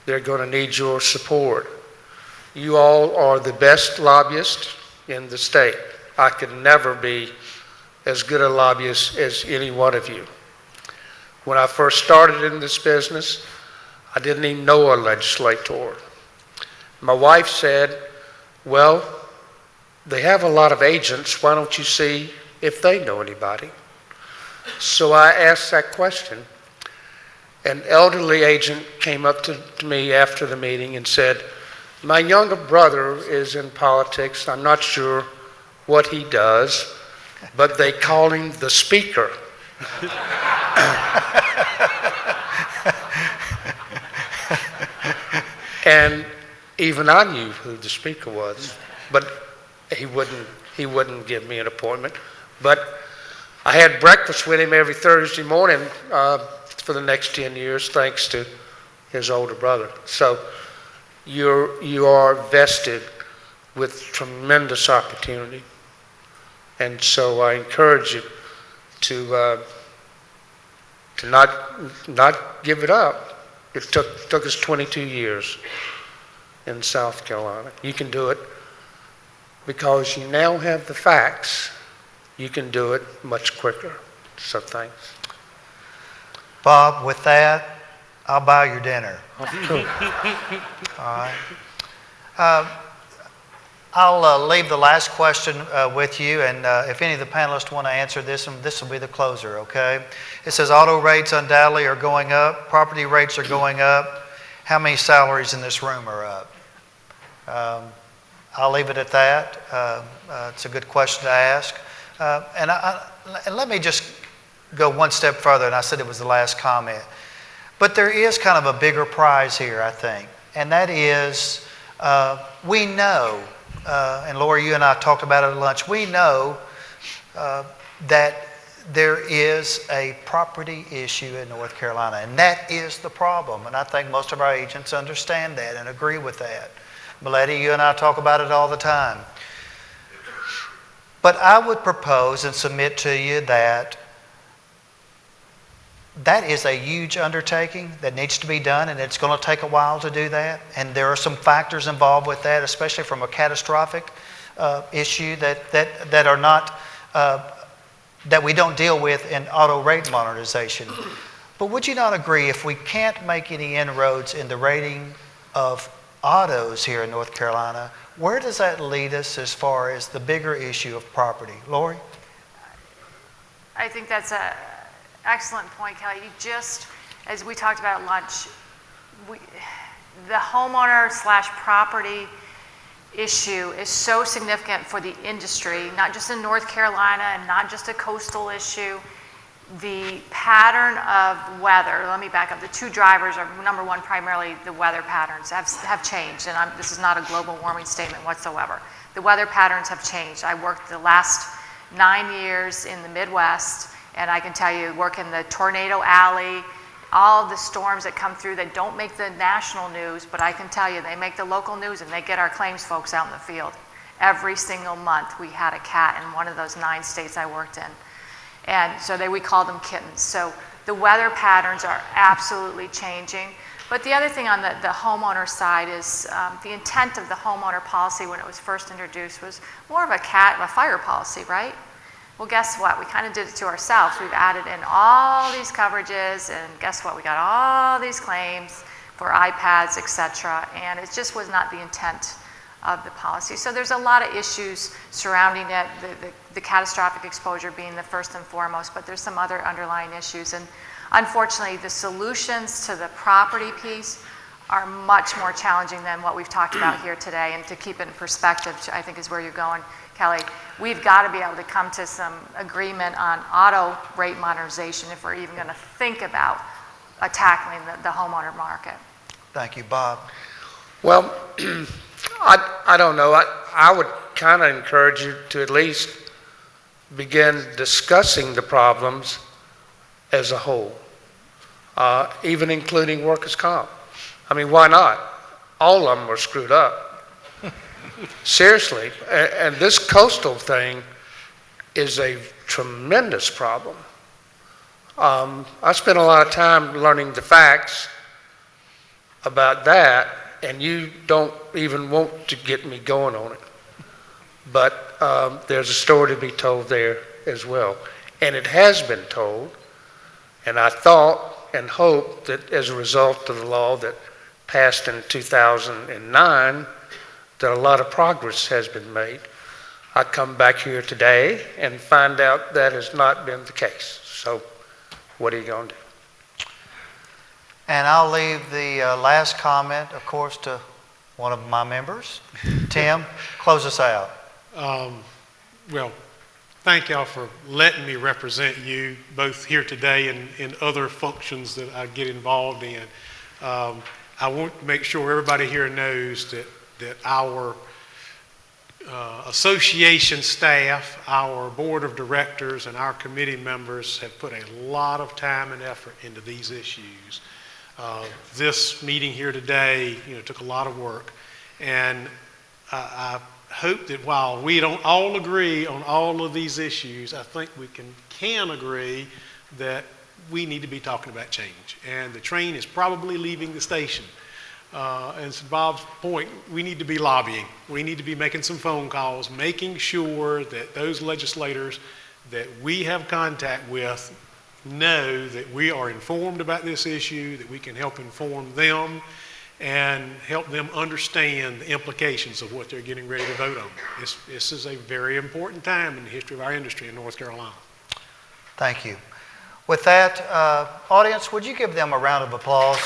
They're going to need your support. You all are the best lobbyists in the state. I could never be as good a lobbyist as any one of you. When I first started in this business, I didn't even know a legislator. My wife said, well, they have a lot of agents. Why don't you see if they know anybody? So I asked that question. An elderly agent came up to me after the meeting and said, my younger brother is in politics. I'm not sure what he does, but they call him the speaker. And even I knew who the speaker was, but he wouldn't give me an appointment. But I had breakfast with him every Thursday morning for the next 10 years, thanks to his older brother. So you are vested with tremendous opportunity. And so I encourage you to not give it up. It took us 22 years in South Carolina. You can do it because you now have the facts. You can do it much quicker. So thanks. Bob, with that, I'll buy your dinner. Cool. All right. I'll leave the last question with you, and if any of the panelists want to answer this, this will be the closer, okay? It says auto rates undoubtedly are going up, property rates are going up. How many salaries in this room are up? I'll leave it at that. It's a good question to ask. And let me just go one step further, and I said it was the last comment. But there is kind of a bigger prize here, I think, and that is we know, and Laura, you and I talked about it at lunch, we know that there is a property issue in North Carolina, and that is the problem, and I think most of our agents understand that and agree with that. Melody, you and I talk about it all the time. But I would propose and submit to you that that is a huge undertaking that needs to be done, and it's going to take a while to do that. And there are some factors involved with that, especially from a catastrophic issue that are not that we don't deal with in auto rate modernization. But would you not agree, if we can't make any inroads in the rating of autos here in North Carolina, where does that lead us as far as the bigger issue of property? Lori? I think that's an excellent point, Kelly. You just, as we talked about at lunch, the homeowner/property issue is so significant for the industry, not just in North Carolina and not just a coastal issue. The pattern of weather, let me back up, the two drivers are, number one, primarily the weather patterns have changed, and this is not a global warming statement whatsoever. The weather patterns have changed. I worked the last 9 years in the Midwest, and I can tell you, work in the Tornado Alley, all of the storms that come through that don't make the national news, but I can tell you, they make the local news, and they get our claims folks out in the field. Every single month we had a cat in one of those 9 states I worked in. And so we call them kittens. So the weather patterns are absolutely changing. But the other thing on the homeowner side is the intent of the homeowner policy when it was first introduced was more of a fire policy, right? Well, guess what? We kind of did it to ourselves. We've added in all these coverages, and guess what? We got all these claims for iPads, et cetera, and it just was not the intent of the policy. So there's a lot of issues surrounding it, the catastrophic exposure being the first and foremost, but there's some other underlying issues. And unfortunately, the solutions to the property piece are much more challenging than what we've talked about here today. And to keep it in perspective, I think is where you're going, Kelly. We've got to be able to come to some agreement on auto rate modernization if we're even going to think about tackling the homeowner market. Thank you, Bob. Well, I don't know. I would kind of encourage you to at least begin discussing the problems as a whole, even including workers' comp. I mean, why not? All of them are screwed up. Seriously. And this coastal thing is a tremendous problem. I spent a lot of time learning the facts about that, and you don't even want to get me going on it. But there's a story to be told there as well. And it has been told, and I thought and hope that as a result of the law that passed in 2009, that a lot of progress has been made. I come back here today and find out that has not been the case. So what are you going to do? And I'll leave the last comment, of course, to one of my members. Tim, close us out. Well, thank y'all for letting me represent you both here today and in other functions that I get involved in. I want to make sure everybody here knows that our association staff, our board of directors, and our committee members have put a lot of time and effort into these issues. This meeting here today, took a lot of work, and I hope that while we don't all agree on all of these issues, I think we can agree that we need to be talking about change, and the train is probably leaving the station. And to Bob's point, we need to be lobbying. We need to be making some phone calls, making sure that those legislators that we have contact with know that we are informed about this issue, that we can help inform them and help them understand the implications of what they're getting ready to vote on. This is a very important time in the history of our industry in North Carolina. Thank you. With that, audience, would you give them a round of applause?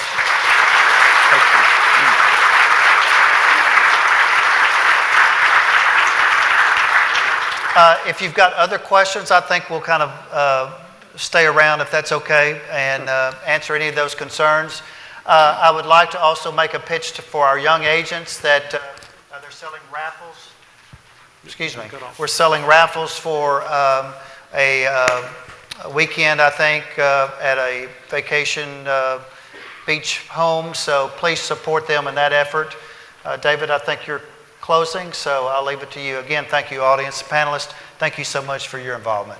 If you've got other questions, I think we'll kind of stay around if that's okay and answer any of those concerns. I would like to also make a pitch for our young agents that they're selling raffles. Excuse me. We're selling raffles for a weekend, I think, at a vacation beach home. So please support them in that effort. David, I think you're closing, so I'll leave it to you. Again, thank you, audience, panelists. Thank you so much for your involvement.